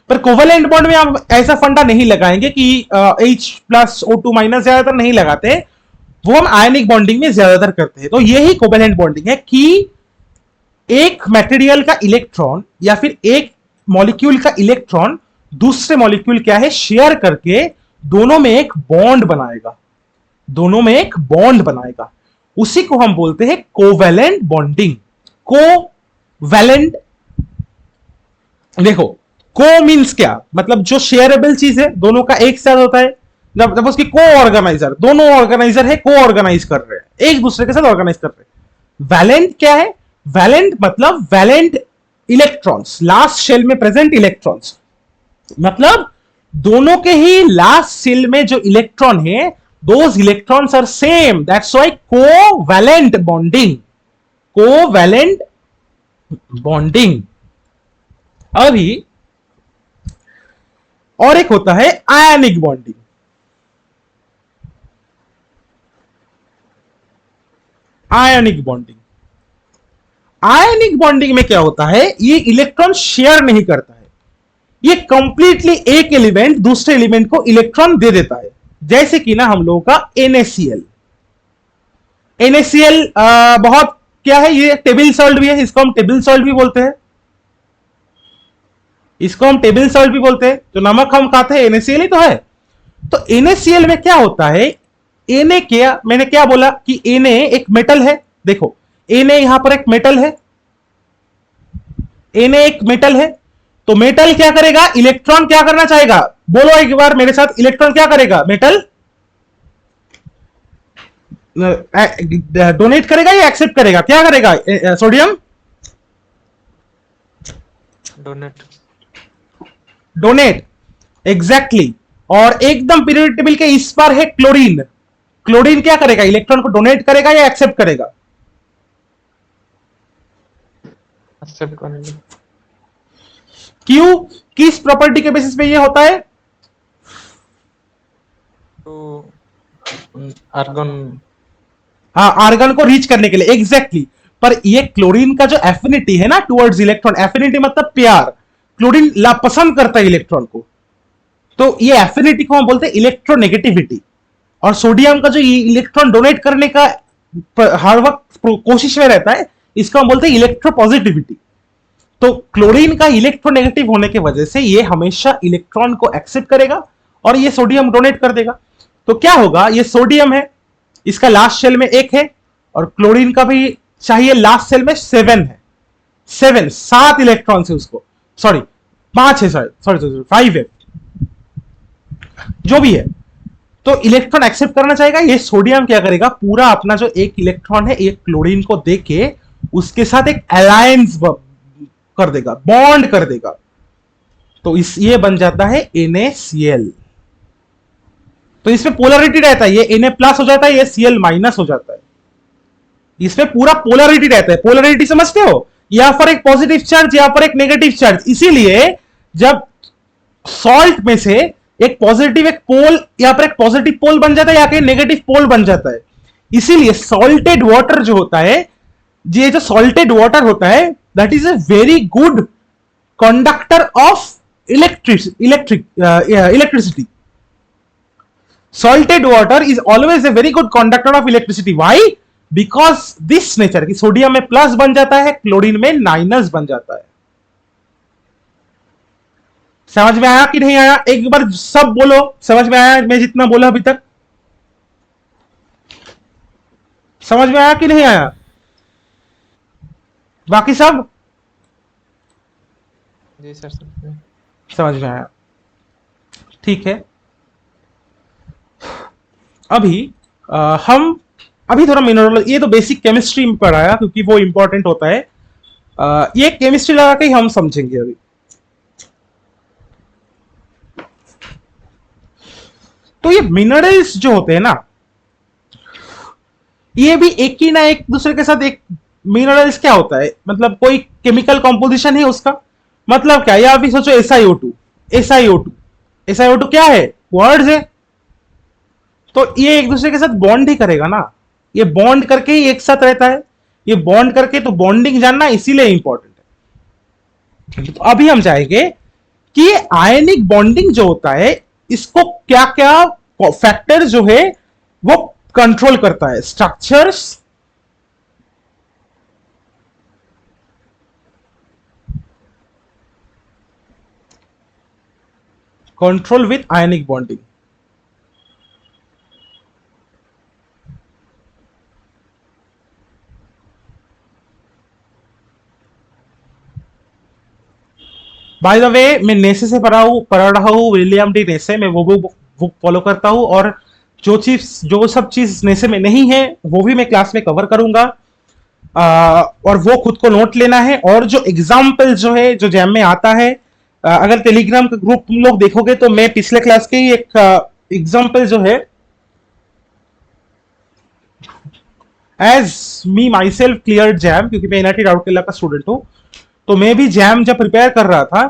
पर कोवेलेंट बॉन्ड में आप ऐसा फंडा नहीं लगाएंगे कि H प्लस O2 माइनस ज्यादातर नहीं लगाते, वो हम आयनिक बॉन्डिंग में ज्यादातर करते हैं। तो यही कोवेलेंट बॉन्डिंग है कि एक मटेरियल का इलेक्ट्रॉन या फिर एक मॉलिक्यूल का इलेक्ट्रॉन दूसरे मॉलिक्यूल क्या है शेयर करके दोनों में एक बॉन्ड बनाएगा, दोनों में एक बॉन्ड बनाएगा, उसी को हम बोलते हैं कोवेलेंट बॉन्डिंग। कोवेलेंट, देखो को मींस क्या, मतलब जो शेयरेबल चीज है दोनों का एक साथ होता है। जब उसकी को ऑर्गेनाइजर, दोनों ऑर्गेनाइजर है, को ऑर्गेनाइज कर रहे हैं, एक दूसरे के साथ ऑर्गेनाइज कर रहे हैं। वैलेंट क्या है, वैलेंट मतलब वैलेंट इलेक्ट्रॉन्स, लास्ट शेल में प्रेजेंट इलेक्ट्रॉन्स, मतलब दोनों के ही लास्ट शेल में जो इलेक्ट्रॉन है those electrons are same, that's why covalent bonding, covalent bonding. अभी और एक होता है ionic bonding. Ionic bonding, ionic bonding में क्या होता है, ये इलेक्ट्रॉन शेयर नहीं करता है, ये कंप्लीटली एक एलिमेंट दूसरे एलिमेंट को इलेक्ट्रॉन दे देता है। जैसे कि ना हम लोगों का NaCl, NaCl बहुत क्या है, ये टेबल सॉल्ट भी है, इसको हम टेबल सॉल्ट भी बोलते हैं, इसको हम टेबल सॉल्ट भी बोलते हैं। जो नमक हम खाते हैं NaCl ही तो है। तो NaCl में क्या होता है, Na क्या, मैंने क्या बोला कि Na एक मेटल है, देखो Na यहां पर एक मेटल है, Na एक मेटल है, तो मेटल क्या करेगा, इलेक्ट्रॉन क्या करना चाहेगा, बोलो एक बार मेरे साथ, इलेक्ट्रॉन क्या करेगा, मेटल डोनेट करेगा या एक्सेप्ट करेगा, क्या करेगा, सोडियम डोनेट, डोनेट, एग्जैक्टली। और एकदम पीरियोडिक टेबल के इस पर है क्लोरीन, क्लोरीन क्या करेगा, इलेक्ट्रॉन को डोनेट करेगा या एक्सेप्ट करेगा, एक्सेप्ट करेंगे। क्यों, किस प्रॉपर्टी के बेसिस पे ये होता है, तो आर्गन, हाँ आर्गन को रीच करने के लिए, एग्जैक्टली। पर ये क्लोरीन का जो एफिनिटी है ना टुवर्ड्स इलेक्ट्रॉन, एफिनिटी मतलब प्यार, क्लोरीन पसंद करता है इलेक्ट्रॉन को, तो ये एफिनिटी को हम बोलते हैं इलेक्ट्रोनेगेटिविटी। और सोडियम का जो इलेक्ट्रॉन डोनेट करने का हर वक्त कोशिश में रहता है, इसको हम बोलते हैं इलेक्ट्रोपॉजिटिविटी। तो क्लोरीन का इलेक्ट्रोनेगेटिव होने की वजह से ये हमेशा इलेक्ट्रॉन को एक्सेप्ट करेगा और ये सोडियम डोनेट कर देगा। तो क्या होगा, ये सोडियम है, इसका लास्ट शेल में 1 है, और क्लोरीन का भी चाहिए लास्ट शेल में 7 है, 7 इलेक्ट्रॉन है उसको, सॉरी 5 है, सॉरी 5 है, जो भी है। तो इलेक्ट्रॉन एक्सेप्ट करना चाहेगा, ये सोडियम क्या करेगा, पूरा अपना जो एक इलेक्ट्रॉन है ये क्लोरीन को देके उसके साथ एक अलायंस कर देगा, बॉन्ड कर देगा, तो ये बन जाता है NaCl। तो इसमें पोलरिटी रहता है, ये Na प्लस हो जाता है, ये Cl माइनस हो जाता है, इसमें पूरा पोलरिटी रहता है। पोलरिटी समझते हो, यहां पर एक पॉजिटिव चार्ज, यहां पर एक नेगेटिव चार्ज, इसीलिए जब सॉल्ट में से एक पॉजिटिव एक पोल, यहां पर एक पॉजिटिव पोल बन जाता है, यहां के नेगेटिव पोल बन जाता है। इसीलिए सॉल्टेड वाटर जो होता है, ये जो सॉल्टेड वाटर होता है, that is a very good conductor of electricity. salted water is always a very good conductor of electricity. Why? Because this nature कि सोडियम में प्लस बन जाता है, क्लोरीन में माइनस बन जाता है. समझ में आया कि नहीं आया? एक बार सब बोलो, समझ में आया? मैं जितना बोला अभी तक समझ में आया कि नहीं आया? बाकी सब जी सर सब समझ में आया? ठीक है. अभी हम अभी थोड़ा मिनरल, ये तो बेसिक केमिस्ट्री में पढ़ाया क्योंकि वो इंपॉर्टेंट होता है. ये केमिस्ट्री लगा के ही हम समझेंगे अभी. तो ये मिनरल्स जो होते हैं ना, ये भी एक ही ना एक दूसरे के साथ एक मिनरल्स क्या होता है, मतलब कोई केमिकल कॉम्पोजिशन है उसका. मतलब क्या, या अभी सोचो SiO2. SiO2 SiO2 क्या है? वर्ड्स है. तो ये एक दूसरे के साथ बॉन्ड ही करेगा ना, ये बॉन्ड करके ही एक साथ रहता है. ये बॉन्ड करके, तो बॉन्डिंग जानना इसीलिए इंपॉर्टेंट है. तो अभी हम जाएंगे कि आयनिक बॉन्डिंग जो होता है, इसको क्या क्या फैक्टर जो है वो कंट्रोल करता है. Structures, control with ionic bonding. By the way, मैं नेसे से पढ़ रहा हूँ विलियम डी नेसे. मैं वो बुक फॉलो करता हूँ, और जो सब चीज नेसे में नहीं है वो भी मैं क्लास में कवर करूंगा. और वो खुद को नोट लेना है. और जो एग्जाम्पल जो है जो जैम में आता है, अगर टेलीग्राम का ग्रुप तुम लोग देखोगे तो मैं पिछले क्लास के ही एक एग्जाम्पल जो है, as me myself clear JAM, क्योंकि मैं NIT राउरकेला का स्टूडेंट हूं, तो मैं भी जैम जब प्रिपेयर कर रहा था,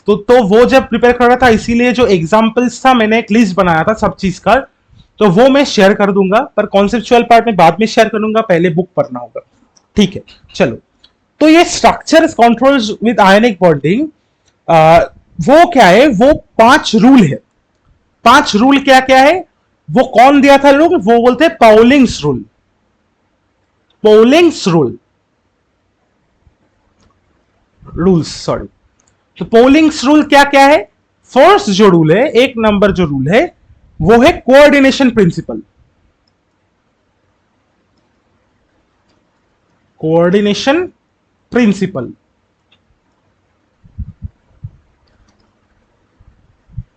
तो वो जब प्रिपेयर कर रहा था, इसीलिए जो एग्जाम्पल्स था मैंने एक लिस्ट बनाया था सब चीज का, तो वो मैं शेयर कर दूंगा. पर कॉन्सेप्चुअल पार्ट में बाद में शेयर करूंगा, पहले बुक पढ़ना होगा. ठीक है, चलो. तो ये structure controls with ionic bonding, वो क्या है? वो 5 रूल है. 5 रूल क्या क्या है? वो कौन दिया था रूल? वो बोलते हैं Pauling's rule. Pauling's rules, sorry. तो पोलिंग्स रूल क्या क्या है? फर्स्ट जो रूल है, 1 नंबर जो रूल है, वो है कोऑर्डिनेशन प्रिंसिपल. Coordination principle.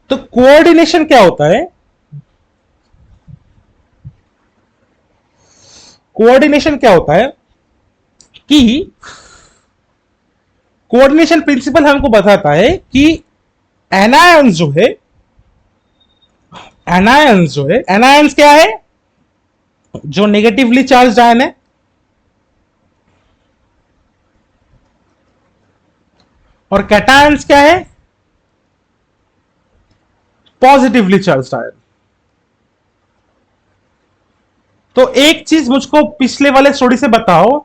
तो कोऑर्डिनेशन क्या होता है? कोऑर्डिनेशन क्या होता है कि कोऑर्डिनेशन प्रिंसिपल हमको बताता है कि एनायंस जो है, एनायंस क्या है? जो नेगेटिवली चार्ज आयन है, और कैटायंस क्या है? Positively charge ion. तो एक चीज मुझको पिछले वाले स्टोरी से बताओ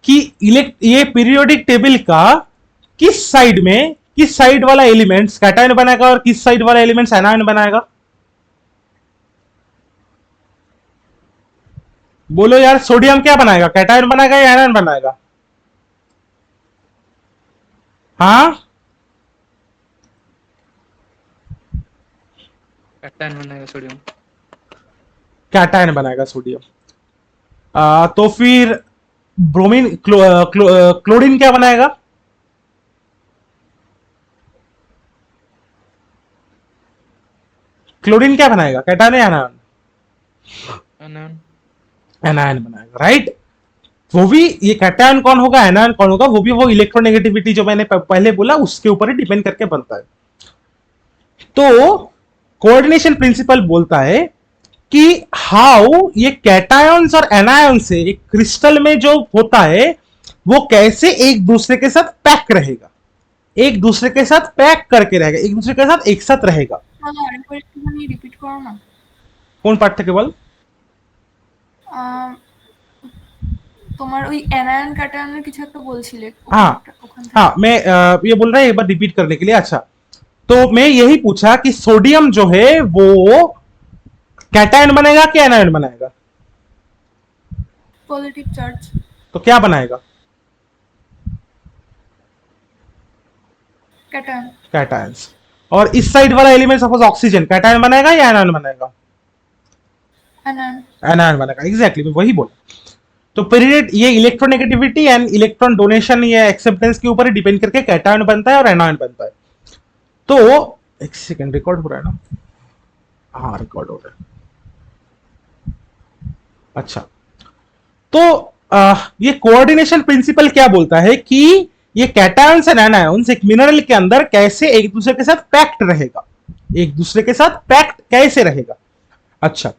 कि ये पीरियोडिक टेबल का किस साइड वाला एलिमेंट्स कैटायन बनाएगा और किस साइड वाला एलिमेंट्स एनायन बनाएगा? बोलो यार, सोडियम क्या बनाएगा? कैटायन बनाएगा या एनायन बनाएगा? हाँ, कैटायन बनाएगा सोडियम. कैटायन बनाएगा सोडियम. तो फिर ब्रोमीन, क्लोरीन क्या बनाएगा? क्लोरीन क्या बनाएगा? कैटायन या एनायन? एनायन. एनायन बनाएगा, राइट. वो भी, ये कैटायन कौन होगा, एनायन कौन होगा, वो भी वो इलेक्ट्रोनेगेटिविटी जो मैंने पहले बोला उसके ऊपर ही डिपेंड करके बनता है. तो कोऑर्डिनेशन प्रिंसिपल बोलता है कि हाउ ये कैटायंस और एनायन से एक क्रिस्टल में जो होता है वो कैसे एक दूसरे के साथ पैक रहेगा, एक दूसरे के साथ पैक करके रहेगा, एक दूसरे के साथ एक साथ रहेगा. রিপিট করো না. কোন পার্ট থেকে বল? তোমার ওই অ্যানায়ন ক্যাটায়নের কিছু একটা বলছিলে. हाँ हाँ, मैं ये बोल रहा है एक बार रिपीट करने के लिए. अच्छा, तो मैं यही पूछा कि सोडियम जो है वो कैटायन बनेगा कि एनायन बनाएगा? Positive charge. तो क्या बनाएगा? कैटायन। कैटायंस। और इस साइड वाला एलिमेंट सपोज ऑक्सीजन, कैटायन बनाएगा या एनायन बनाएगा? एनायन। एनायन बनेगा, एग्जैक्टली मैं वही बोला। तो पीरियड ये इलेक्ट्रोनेगेटिविटी एंड इलेक्ट्रॉन डोनेशन या एक्सेप्टेंस के ऊपर डिपेंड करके कैटायन बनता है और एनायन बनता है। तो एक सेकंड, रिकॉर्ड हो रहा है ना? हाँ रिकॉर्ड हो रहा है। अच्छा, तो ये कोऑर्डिनेशन प्रिंसिपल क्या बोलता है कि ये कैटायंस एंड एनायंस एक मिनरल के अंदर कैसे एक दूसरे के साथ पैक्ट रहेगा, एक दूसरे के साथ पैक्ट कैसे रहेगा। अच्छा,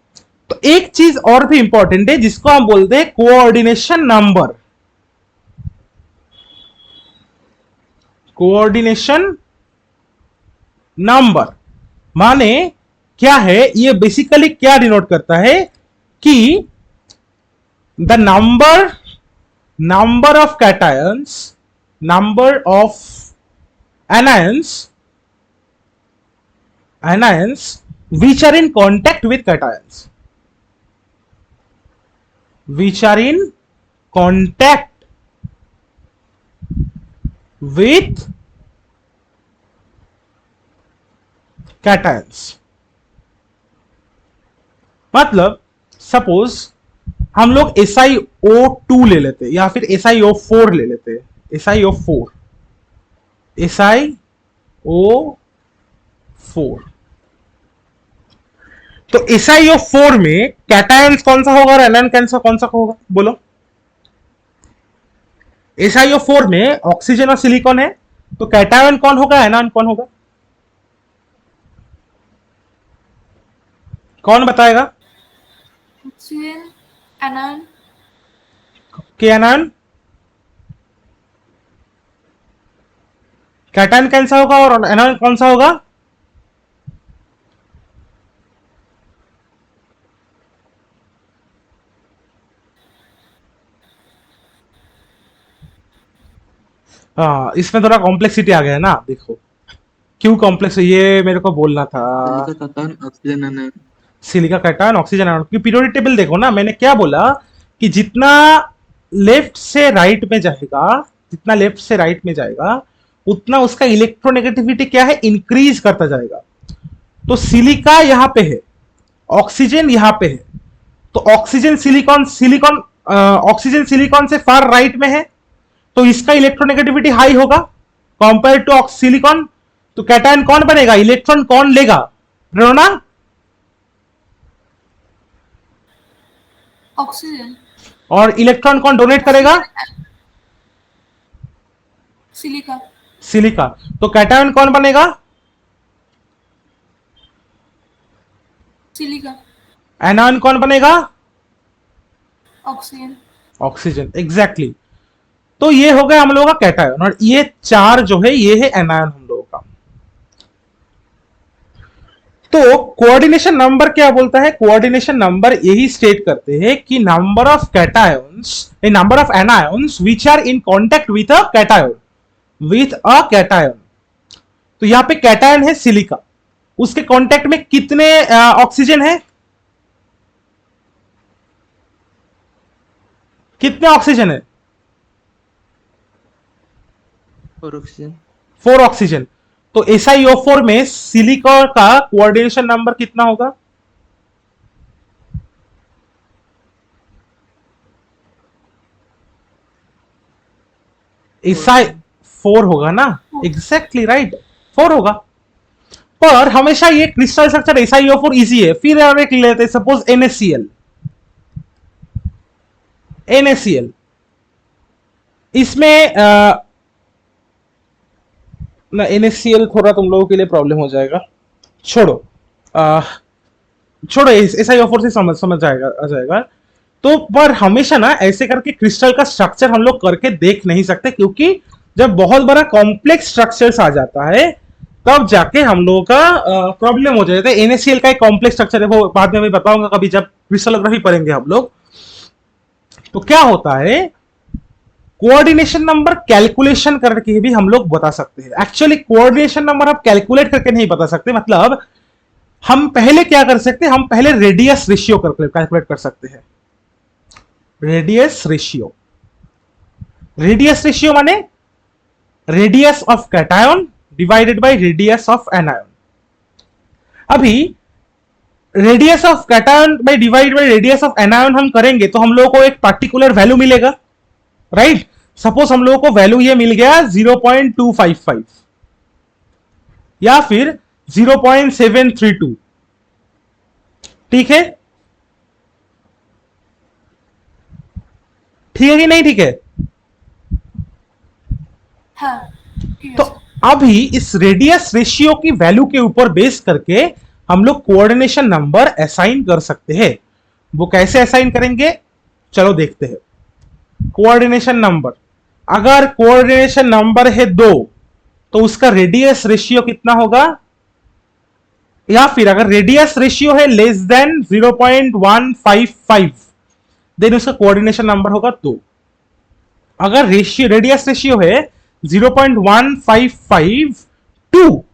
तो एक चीज और भी इंपॉर्टेंट है जिसको हम बोलते हैं कोऑर्डिनेशन नंबर। कोऑर्डिनेशन नंबर माने क्या है? ये बेसिकली क्या डिनोट करता है कि the number of cations, number of anions which are in contact with cations, which are in contact with cations। मतलब सपोज हम लोग SiO2 ले लेते या फिर SiO4 ले लेते, SiO4 तो SiO4 में कैटायंस कौन सा होगा और एनायन कौन सा होगा? बोलो। SiO4 में ऑक्सीजन और सिलिकॉन है, तो कैटायन कौन होगा, एनायन कौन होगा? कौन बताएगा? Oxygen, anion. के एनायन कैटायन कौन सा होगा और एनायन कौन सा होगा? हाँ, इसमें थोड़ा कॉम्प्लेक्सिटी आ गया है ना। देखो क्यों कॉम्प्लेक्स, ये मेरे को बोलना था। Silica cation, oxygen anion. Silica cation, oxygen anion की पीरियोडिक टेबल देखो ना, मैंने क्या बोला कि जितना लेफ्ट से राइट में जाएगा, जितना लेफ्ट से राइट में जाएगा उतना उसका इलेक्ट्रोनेगेटिविटी क्या है, इंक्रीज करता जाएगा। तो सिलिका यहां पे है, ऑक्सीजन यहां पे है, तो ऑक्सीजन सिलिकॉन से फार राइट में है, तो इसका इलेक्ट्रोनेगेटिविटी हाई होगा कंपेयर टू सिलिकॉन। तो कैटायन कौन बनेगा, इलेक्ट्रॉन कौन लेगा? रोना, ऑक्सीजन। और इलेक्ट्रॉन कौन डोनेट करेगा? सिलिका। सिलिका। तो कैटायन कौन बनेगा? सिलिका। एनायन कौन बनेगा? ऑक्सीजन। Oxygen, exactly. तो ये हो गया हम लोगों का कैटायन, और ये चार जो है ये है एनायन हम लोगों का। तो कोऑर्डिनेशन नंबर क्या बोलता है? कोऑर्डिनेशन नंबर यही स्टेट करते हैं कि number of cations, number of anions which are in contact with a cation, तो यहां पे कैटायन है सिलिका, उसके कांटेक्ट में कितने ऑक्सीजन है? कितने ऑक्सीजन है? 4 ऑक्सीजन। 4 ऑक्सीजन। तो SiO4 में सिलिका का कोऑर्डिनेशन नंबर कितना होगा? SI4 होगा ना, एग्जैक्टली राइट, 4 होगा। पर हमेशा ये क्रिस्टल स्ट्रक्चर SiO4 इजी है। फिर और एक लेते हैं, सपोज NaCl। इसमें ना NaCl थोड़ा तुम लोगों के लिए प्रॉब्लम हो जाएगा, छोड़ो छोड़ो, SiO4 से समझ आ जाएगा। तो पर हमेशा ना ऐसे करके क्रिस्टल का स्ट्रक्चर हम लोग करके देख नहीं सकते, क्योंकि जब बहुत बड़ा कॉम्प्लेक्स स्ट्रक्चर्स आ जाता है तब जाके हम लोगों का प्रॉब्लम हो जाता है। NaCl का एक कॉम्प्लेक्स स्ट्रक्चर है, वो बाद में मैं बताऊंगा कभी जब क्रिस्टलोग्राफी पढ़ेंगे हम लोग। तो क्या होता है, कोऑर्डिनेशन नंबर कैलकुलेशन करके भी हम लोग बता सकते हैं। एक्चुअली कोऑर्डिनेशन नंबर आप कैलकुलेट करके नहीं बता सकते, मतलब हम पहले क्या कर सकते हैं, हम पहले रेडियस रेशियो कैलकुलेट कर सकते हैं। रेडियस रेशियो, रेडियस रेशियो माने radius of cation divided by radius of anion. अभी radius of cation by divide by radius of anion हम करेंगे तो हम लोगों को एक पर्टिकुलर वैल्यू मिलेगा, राइट? सपोज हम लोगों को वैल्यू ये मिल गया 0.255 या फिर 0.732, ठीक है? ठीक है कि नहीं ठीक है? हाँ ठीक है तो सर। अभी इस रेडियस रेशियो की वैल्यू के ऊपर बेस करके हम लोग कोऑर्डिनेशन नंबर असाइन कर सकते हैं। वो कैसे असाइन करेंगे, चलो देखते हैं। कोऑर्डिनेशन नंबर, अगर कोऑर्डिनेशन नंबर है 2 तो उसका रेडियस रेशियो कितना होगा, या फिर अगर रेडियस रेशियो है लेस देन 0.155 देन उसका कोऑर्डिनेशन नंबर होगा 2। अगर रेडियस रेशियो है 0.155 टू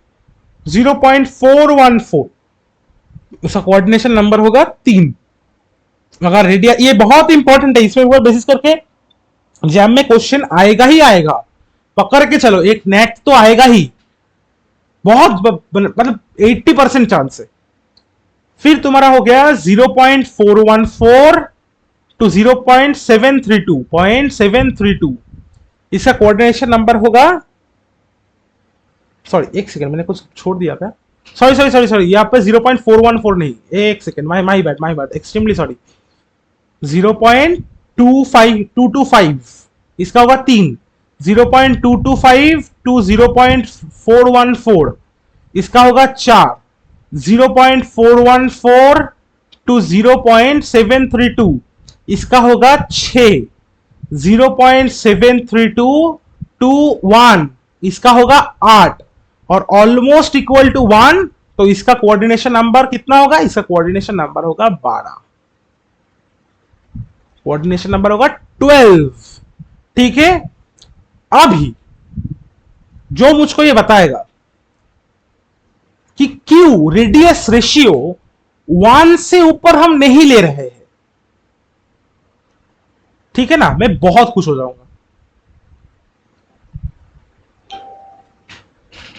0.414 उसका कोऑर्डिनेशन नंबर होगा 3। अगर रेडियस, ये बहुत इंपॉर्टेंट है, इसमें बेसिस करके एग्जाम में क्वेश्चन आएगा ही आएगा, पकड़ के चलो, एक नेट तो आएगा ही, बहुत मतलब 80% चांस है। फिर तुम्हारा हो गया 0.414 टू 0.732 इसका कोऑर्डिनेशन नंबर होगा, सॉरी एक सेकंड मैंने कुछ छोड़ दिया था, सॉरी सॉरी सॉरी सॉरी, यहाँ पे 0.414 नहीं, एक second, my bad extremely sorry, 0.225 इसका होगा 3, 0.225 टू 0.414 इसका होगा 4, 0.414 टू 0.732 इसका होगा 6, 0.732 टू 1 इसका होगा 8 और ऑलमोस्ट इक्वल टू 1, तो इसका कोऑर्डिनेशन नंबर कितना होगा, इसका कोऑर्डिनेशन नंबर होगा 12, कोऑर्डिनेशन नंबर होगा 12, ठीक है? अभी जो मुझको ये बताएगा कि क्यों रेडियस रेशियो 1 से ऊपर हम नहीं ले रहे हैं, ठीक है ना, मैं बहुत खुश हो जाऊंगा।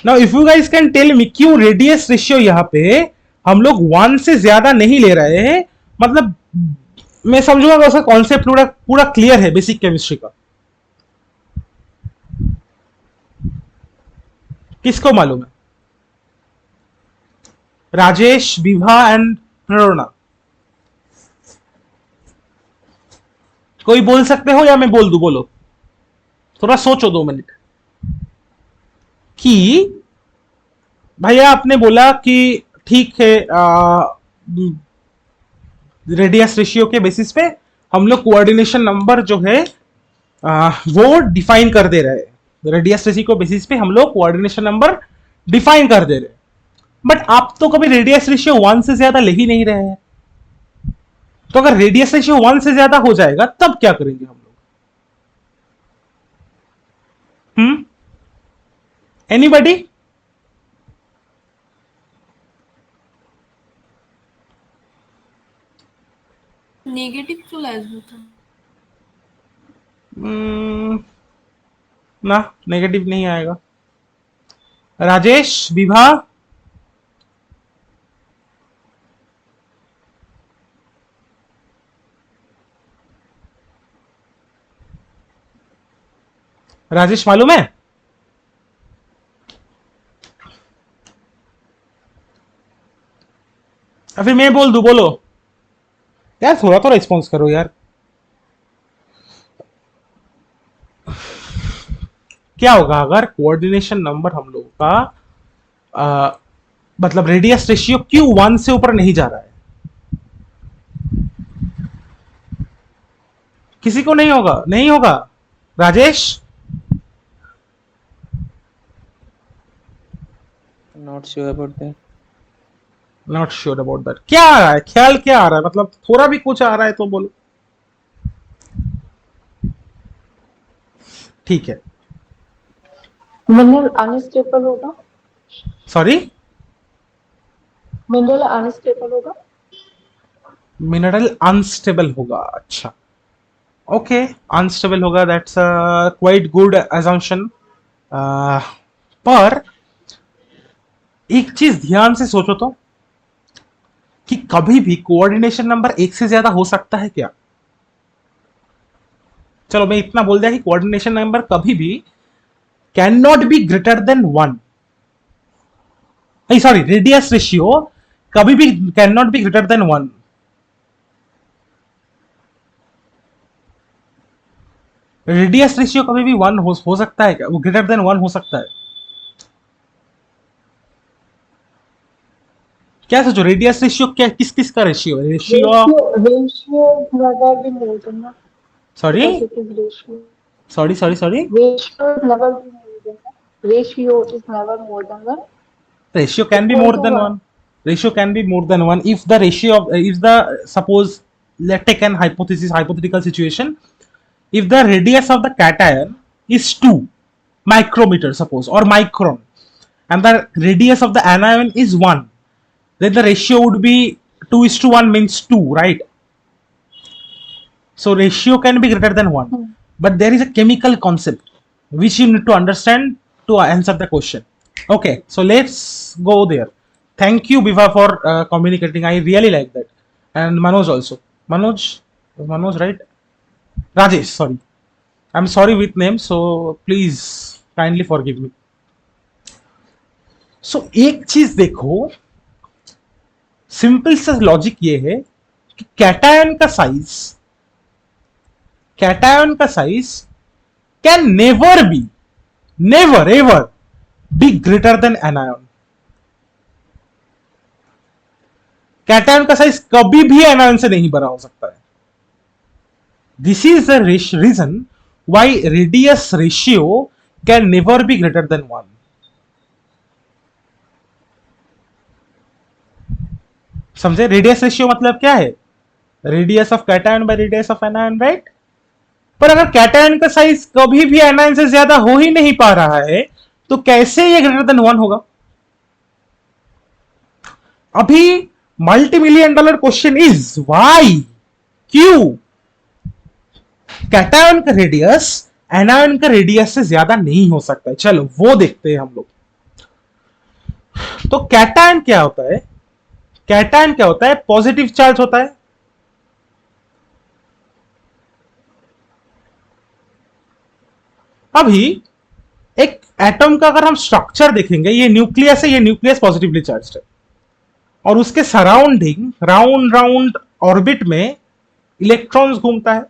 Now if you guys can tell me क्यों रेडियस रेशियो यहां पे हम लोग 1 से ज्यादा नहीं ले रहे हैं, मतलब मैं समझूंगा कि उसका कॉन्सेप्ट पूरा पूरा क्लियर है बेसिक केमिस्ट्री का। किसको मालूम है? राजेश, विभा एंड प्रेरणा, कोई बोल सकते हो या मैं बोल दूं? बोलो, थोड़ा सोचो 2 मिनट। कि भैया आपने बोला कि ठीक है, रेडियस रेशियो के बेसिस पे हम लोग कोऑर्डिनेशन नंबर जो है वो डिफाइन कर दे रहे हैं, रेडियस रेशियो के बेसिस पे हम लोग कोऑर्डिनेशन नंबर डिफाइन कर दे रहे हैं, बट आप तो कभी रेडियस रेशियो 1 से ज्यादा ले ही नहीं रहे हैं। तो अगर रेडियस रेशियो 1 से ज्यादा हो जाएगा तब क्या करेंगे हम लोग? एनीबडी? नेगेटिव चले আসবে তো। ना, नेगेटिव नहीं आएगा। राजेश, विभा, राजेश मालूम है? फिर मैं बोल दूं, बोलो यार, थोड़ा तो रिस्पॉन्स करो यार। क्या होगा अगर कोऑर्डिनेशन नंबर हम लोगों का मतलब रेडियस रेशियो क्यों 1 से ऊपर नहीं जा रहा है? किसी को नहीं होगा? नहीं होगा? Rajesh? Not sure about that. Not sure about that. क्या आ रहा है, ख्याल क्या आ रहा है, मतलब थोड़ा भी कुछ आ रहा है तो बोलो। ठीक है, मतलब अनस्टेबल होगा। सॉरी, मिनरल अनस्टेबल होगा। मिनरल अनस्टेबल होगा, अच्छा ओके, अनस्टेबल होगा, that's a quite good assumption। पर एक चीज ध्यान से सोचो तो, कि कभी भी कोऑर्डिनेशन नंबर एक से ज्यादा हो सकता है क्या? चलो मैं इतना बोल दिया कि कोऑर्डिनेशन नंबर कभी भी can not be greater then one, sorry radius ratio कभी भी can not be greater then one. Radius ratio कभी भी वन हो सकता है क्या? वो ग्रेटर देन वन हो सकता है? क्या सोचो, रेडियस रेशियो क्या, किस किस का रेशियो है? Ratio, Ratio is never been more than that sorry because it is ratio. Sorry sorry sorry, Ratio is never been more than that. Ratio is never more than that. ratio can be Equal more to than one. one. Ratio can be more than one if the ratio of, if the, suppose let's take an hypothetical situation, if the radius of the cation is 2 micrometer suppose, or micron, and the radius of the anion is 1, then the ratio would be 2:1 means 2, right? So ratio can be greater than 1, but there is a chemical concept which you need to understand to answer the question. Okay, so let's go there. Thank you Biva for communicating, I really like that, and Manoj also. Manoj, right? Rajesh, sorry, I'm sorry with names, so please kindly forgive me. So एक चीज देखो, simple सा logic ये है कि cation का size can never ever be greater than anion. Cation का size कभी भी एनायन से नहीं बड़ा हो सकता है। This is the reason why radius ratio can never be greater than 1। समझे? रेडियस रेशियो मतलब क्या है? Radius of cation by radius of anion, right? पर अगर कैटायन का साइज कभी भी एनायन से ज्यादा हो ही नहीं पा रहा है, तो कैसे ये ग्रेटर देन 1 होगा? अभी multi million dollar question is why, क्यों कैटायन का रेडियस एनायन का रेडियस से ज्यादा नहीं हो सकता है? चलो वो देखते हैं हम लोग। तो कैटायन क्या होता है? कैटायन क्या होता है? पॉजिटिव चार्ज होता है। अभी एक एटम का अगर हम स्ट्रक्चर देखेंगे, ये न्यूक्लियस है, ये न्यूक्लियस पॉजिटिवली चार्ज्ड है, और उसके सराउंडिंग राउंड ऑर्बिट में इलेक्ट्रॉन्स घूमता है।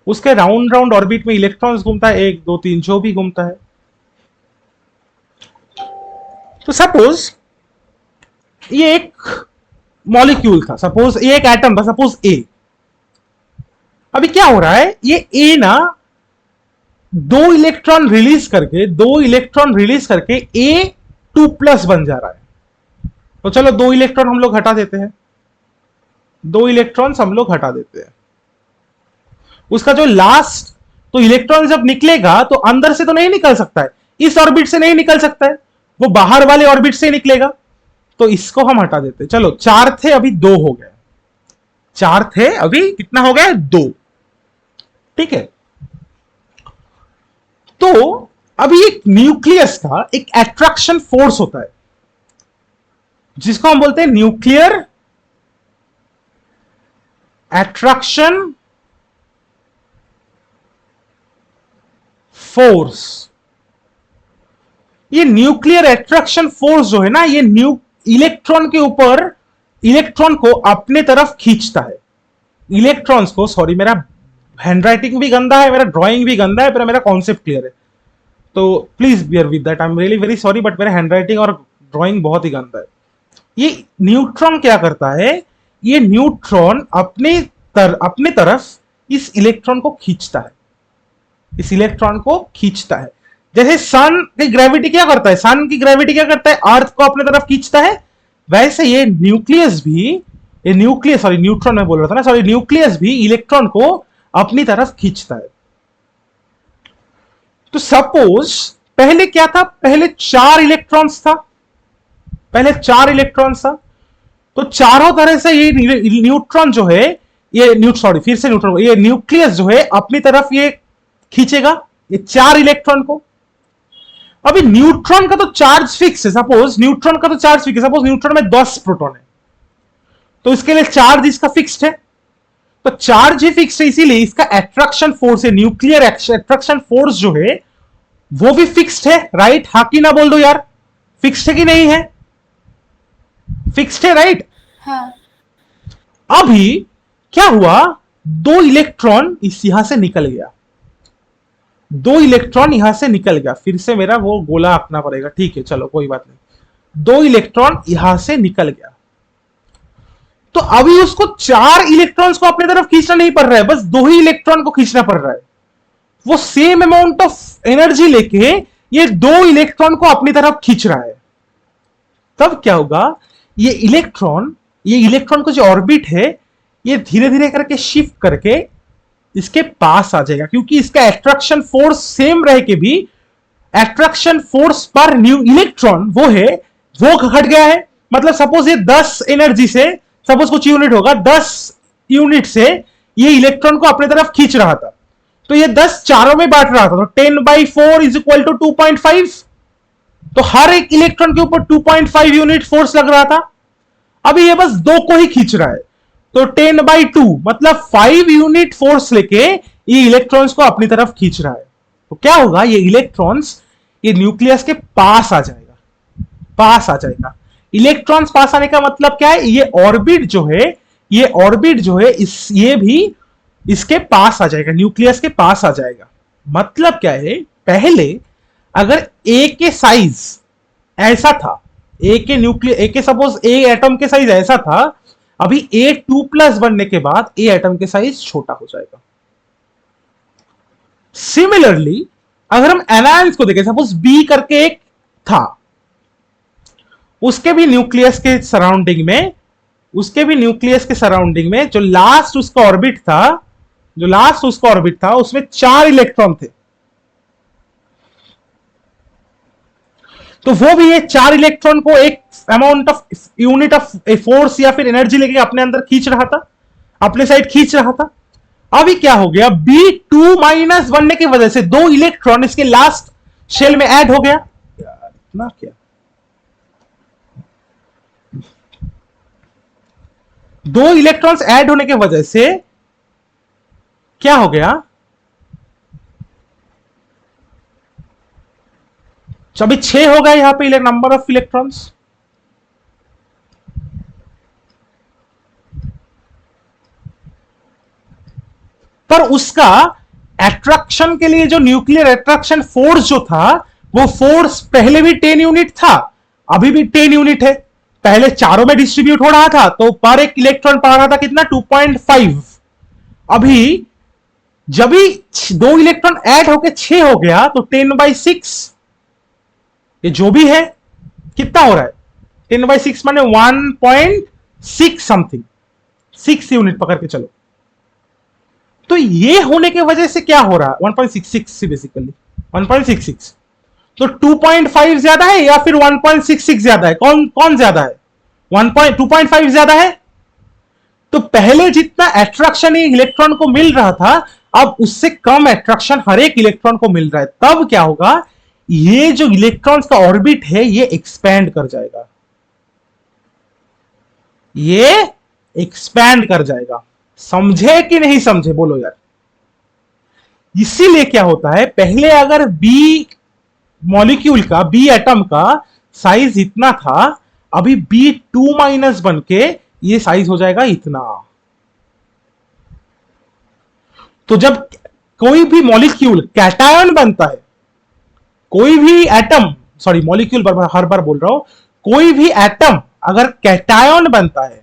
उसके राउंड ऑर्बिट में इलेक्ट्रॉन्स घूमता है, 1 2 3 जो भी घूमता है। तो सपोज ये एक मॉलिक्यूल था, सपोज ये एक एटम था, सपोज ए। अभी क्या हो रहा है, ये ए ना 2 इलेक्ट्रॉन रिलीज करके A2+ बन जा रहा है। तो चलो 2 इलेक्ट्रॉन हम लोग हटा देते हैं, 2 इलेक्ट्रॉन्स हम लोग हटा देते हैं। उसका जो लास्ट, तो इलेक्ट्रॉन जब निकलेगा तो अंदर से तो नहीं निकल सकता है, इस ऑर्बिट से नहीं निकल सकता है, वो बाहर वाले ऑर्बिट से निकलेगा। तो इसको हम हटा देते हैं। चलो 4 थे, अभी 2 हो गए। 4 थे, अभी कितना हो गया? 2। ठीक है। तो अभी एक न्यूक्लियस का एक अट्रैक्शन फोर्स होता है, जिसको हम बोलते हैं न्यूक्लियर अट्रैक्शन फोर्स। ये न्यूक्लियर अट्रैक्शन फोर्स जो है ना, ये इलेक्ट्रॉन के ऊपर इलेक्ट्रॉन को अपने तरफ खींचता है। इलेक्ट्रॉन्स को, सॉरी मेरा हैंडराइटिंग भी गंदा है, मेरा ड्राइंग भी गंदा है, पर मेरा कॉन्सेप्ट क्लियर है, तो please bear with that. I am really very sorry, but मेरा हैंडराइटिंग और ड्राइंग बहुत ही गंदा है। ये न्यूट्रॉन क्या करता है? ये न्यूट्रॉन अपने तरफ इस इलेक्ट्रॉन को खींचता है, जैसे सन की ग्रेविटी क्या करता है? अर्थ को अपने तरफ खींचता है। वैसे ये न्यूक्लियस भी इलेक्ट्रॉन को अपनी तरफ खींचता है। तो सपोज पहले क्या था? पहले 4 इलेक्ट्रॉन्स था, पहले 4 इलेक्ट्रॉन था, तो चारों तरह से ये न्यूट्रॉन जो है, ये सॉरी फिर से न्यूट्रॉन, ये न्यूक्लियस जो है अपनी तरफ ये खींचेगा ये 4 इलेक्ट्रॉन को। अभी न्यूट्रॉन का तो चार्ज फिक्स है, सपोज न्यूट्रॉन का तो चार्ज फिक्स है, सपोज न्यूट्रॉन में 10 प्रोटॉन है, तो इसके लिए चार्ज इसका फिक्स्ड है, तो चार्ज ही फिक्स है, इसीलिए इसका अट्रैक्शन फोर्स है, न्यूक्लियर अट्रैक्शन फोर्स जो है वो भी फिक्स्ड है, राइट? हाँ कि ना बोल दो यार, फिक्स्ड है कि नहीं है? फिक्स्ड है, राइट? हाँ। अभी क्या हुआ, 2 इलेक्ट्रॉन इस यहां से निकल गया, 2 इलेक्ट्रॉन यहां से निकल गया, फिर से मेरा वो गोला आंकना पड़ेगा, ठीक है चलो कोई बात नहीं, 2 इलेक्ट्रॉन यहां से निकल गया, तो अभी उसको 4 इलेक्ट्रॉन्स को अपनी तरफ खींचना नहीं पड़ रहा है, बस 2 ही इलेक्ट्रॉन को खींचना पड़ रहा है। वो सेम अमाउंट ऑफ एनर्जी लेके ये 2 इलेक्ट्रॉन को अपनी तरफ खींच रहा है। तब क्या होगा, ये इलेक्ट्रॉन का जो ऑर्बिट है ये धीरे धीरे करके शिफ्ट करके इसके पास आ जाएगा, क्योंकि इसका अट्रैक्शन फोर्स सेम रह के भी अट्रैक्शन फोर्स पर न्यू इलेक्ट्रॉन वो है वो घट गया है। मतलब सपोज ये 10 एनर्जी से, सपोज कुछ यूनिट होगा, 10 यूनिट से ये इलेक्ट्रॉन को अपनी तरफ खींच रहा था, तो ये 10 चारों में बांट रहा था, तो 10/4 इज इक्वल टू 2.5, तो हर एक इलेक्ट्रॉन के ऊपर 2.5 यूनिट फोर्स लग रहा था। अभी ये बस 2 को ही खींच रहा है, तो 10/2 मतलब 5 यूनिट फोर्स लेके ये इलेक्ट्रॉन्स को अपनी तरफ खींच रहा है। तो क्या होगा, ये इलेक्ट्रॉन्स ये न्यूक्लियस के पास आ जाएगा। इलेक्ट्रॉन्स पास आने का मतलब क्या है, ये ऑर्बिट जो है ये भी इसके पास आ जाएगा, न्यूक्लियस के पास आ जाएगा। मतलब क्या है, पहले अगर ए के साइज ऐसा था, ए के सपोज ए एटम के साइज ऐसा था, अभी A2+ बनने के बाद ए एटम के साइज छोटा हो जाएगा। सिमिलरली अगर हम एनायंस को देखें, सपोज बी करके एक था, उसके भी न्यूक्लियस के सराउंडिंग में जो लास्ट उसका ऑर्बिट था उसमें 4 इलेक्ट्रॉन थे, तो वो भी ये 4 इलेक्ट्रॉन को एक amount of unit of force या फिर एनर्जी लेके अपने अंदर खींच रहा था, अपने साइड खींच रहा था। अभी क्या हो गया, B2- बनने की वजह से 2 इलेक्ट्रॉन इसके लास्ट शेल में ऐड हो गया। ना क्या 2 इलेक्ट्रॉन्स ऐड होने की वजह से क्या हो गया, अभी 6 हो गया यहां पे नंबर ऑफ इलेक्ट्रॉन्स। पर उसका अट्रैक्शन के लिए जो न्यूक्लियर अट्रैक्शन फोर्स जो था, वो फोर्स पहले भी 10 यूनिट था, अभी भी 10 यूनिट है। पहले चारों में डिस्ट्रीब्यूट हो रहा था, तो पर एक इलेक्ट्रॉन पा रहा था कितना, 2.5। अभी जब भी 2 इलेक्ट्रॉन ऐड होकर 6 हो गया, तो 10/6 ये जो भी है कितना हो रहा है, 10/6 माने 1.6 समथिंग, 6 यूनिट पकड़ के चलो। तो ये होने की वजह से क्या हो रहा है, 1.66 बेसिकली 1.66, तो 2.5 ज्यादा है या फिर 1.66 ज्यादा है, कौन ज्यादा है, 2.5 ज्यादा है। तो पहले जितना अट्रैक्शन इलेक्ट्रॉन को मिल रहा था, अब उससे कम अट्रैक्शन हर एक इलेक्ट्रॉन को मिल रहा है। तब क्या होगा, ये जो इलेक्ट्रॉन्स का ऑर्बिट है ये एक्सपैंड कर जाएगा, समझे कि नहीं समझे, बोलो यार। इसीलिए क्या होता है, पहले अगर बी मॉलिक्यूल का, बी एटम का साइज इतना था, अभी B2- बन के ये साइज हो जाएगा इतना। तो जब कोई भी मॉलिक्यूल कैटायन बनता है, कोई भी एटम, सॉरी मॉलिक्यूल हर बार बोल रहा हूं, कोई भी एटम अगर कैटायन बनता है,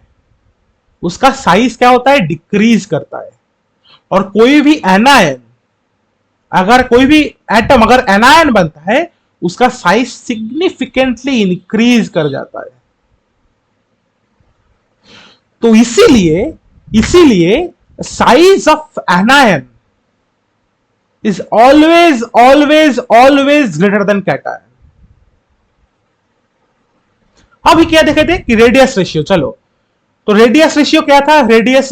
उसका साइज क्या होता है, डिक्रीज करता है। और कोई भी एनायन, अगर कोई भी एटम अगर एनायन बनता है, उसका साइज सिग्निफिकेंटली इंक्रीज कर जाता है। तो इसीलिए size of anion is always greater than cation. अभी क्या देखे थे कि रेडियस रेशियो, चलो तो रेडियस रेशियो क्या था, radius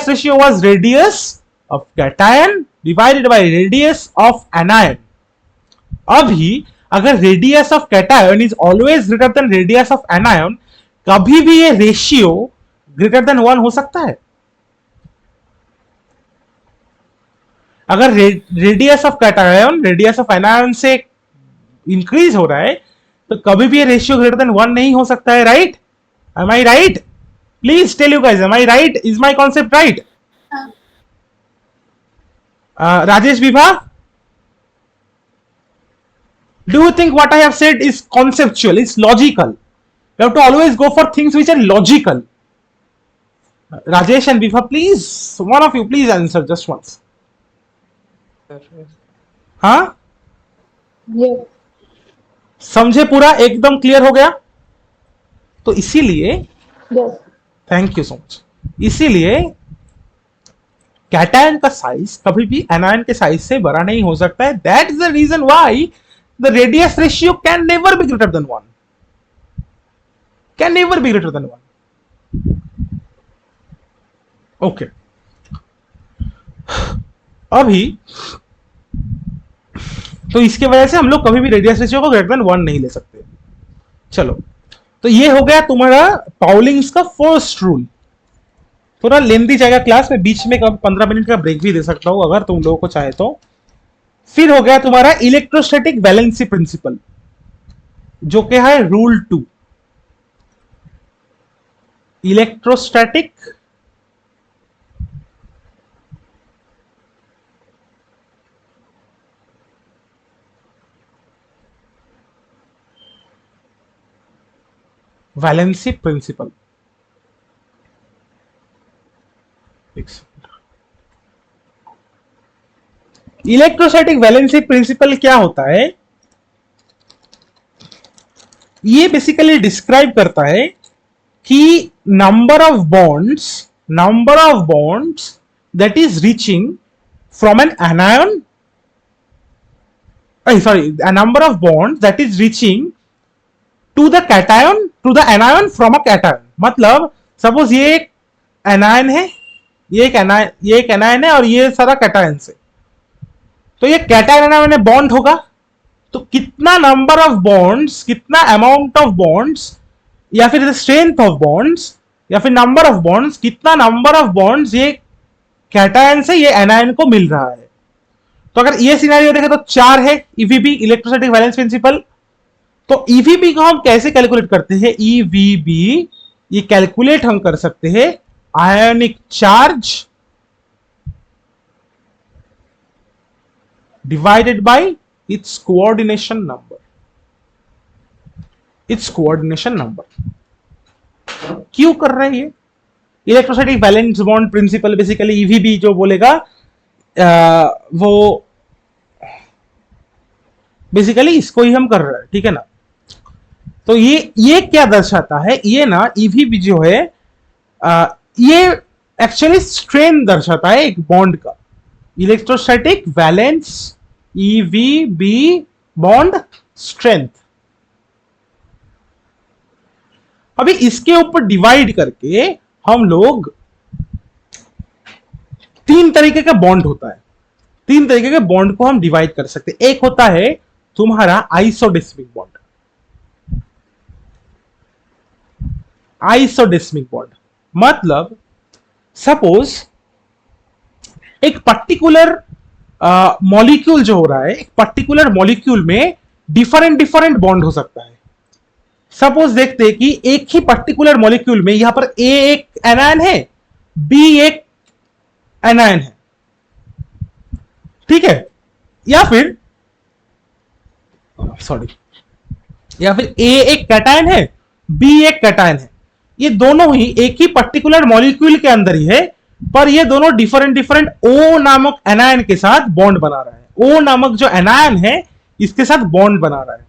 ratio was radius of cation divided by radius of anion. अभी अगर radius of cation is always greater than radius of anion, कभी भी ये रेशियो ग्रेटर देन 1 हो सकता है? अगर radius of cation radius of anion से इंक्रीज हो रहा है तो कभी भी ये रेशियो ग्रेटर देन 1 नहीं हो सकता है, right? Am I right? Please tell you guys, am I right? Is my concept right? Rajesh Vibha, do you think what I have said is conceptual, it's logical? You have to always go for things which are logical. Rajesh and Vibha, please, one of you please answer just once. हाँ, Yes. समझे? पूरा एकदम clear हो गया? तो इसीलिए Yes. Thank you so much, इसीलिए cation का साइज कभी भी एनायन के साइज से बड़ा नहीं हो सकता है। That is the reason why the radius ratio can never be greater than 1, can never be greater than 1. Okay, अभी तो इसके वजह से हम लोग कभी भी रेडियस रेशियो को ग्रेटर देन 1 नहीं ले सकते। चलो, तो ये हो गया तुम्हारा पाउलिंग्स का फर्स्ट रूल। थोड़ा लेंथी जाएगा क्लास में, बीच में 15 मिनट का ब्रेक भी दे सकता हूं अगर तुम लोगों को चाहे तो। फिर हो गया तुम्हारा इलेक्ट्रोस्टैटिक वैलेंसी प्रिंसिपल, जो कि है rule 2। Electrostatic valency principle. Electrostatic valency principle क्या होता है? ये बेसिकली डिस्क्राइब करता है कि number of bonds that is reaching from an anion, number of bonds that is reaching to the cation, to the anion from a cation. मतलब suppose ये एक एनायन है, ये एक एनायन है और ये सारा कैटायन से, तो ये कैटायन एनायन में बॉन्ड होगा, तो कितना नंबर ऑफ बॉन्ड्स, कितना अमाउंट ऑफ बॉन्ड्स, या फिर स्ट्रेंथ ऑफ बॉन्ड्स, या फिर नंबर ऑफ बॉन्ड्स, कितना नंबर ऑफ बॉन्ड्स ये कैटायन से ये एनायन को मिल रहा है। तो अगर ये सिनेरियो देखें तो 4 है ईवीबी, इलेक्ट्रोस्टैटिक वैलेंस प्रिंसिपल। तो ईवीबी को हम कैसे कैलकुलेट करते हैं? ईवीबी ये कैलकुलेट हम कर सकते हैं ionic charge divided by its coordination number. क्यों कर रहे हैं ये? Electrostatic valence bond principle basically EVB जो बोलेगा वो बेसिकली इसको ही हम कर रहे हैं, ठीक है ना? तो ये क्या दर्शाता है? ये ना ईवीबी जो है ये एक्चुअली स्ट्रेन दर्शाता है एक बॉन्ड का। Electrostatic valence EVB bond strength. अभी इसके ऊपर डिवाइड करके हम लोग 3 तरीके का बॉन्ड होता है, 3 तरीके के बॉन्ड को हम डिवाइड कर सकते हैं। एक होता है तुम्हारा आइसोडेस्मिक बॉन्ड। आइसोडेस्मिक बॉन्ड मतलब सपोज एक पर्टिकुलर मॉलिक्यूल जो हो रहा है, एक पर्टिकुलर मॉलिक्यूल में डिफरेंट बॉन्ड हो सकता है। सपोज देखते हैं कि एक ही पर्टिकुलर मॉलिक्यूल में यहां पर ए एक एनायन है, बी एक एनायन है, ठीक है? या फिर ए एक कैटायन है, बी एक कैटायन है। ये दोनों ही एक ही पर्टिकुलर मॉलिक्यूल के अंदर ही है, पर ये दोनों डिफरेंट ओ नामक एनायन के साथ बॉन्ड बना रहा है। ओ नामक जो एनायन है इसके साथ बॉन्ड बना रहा है।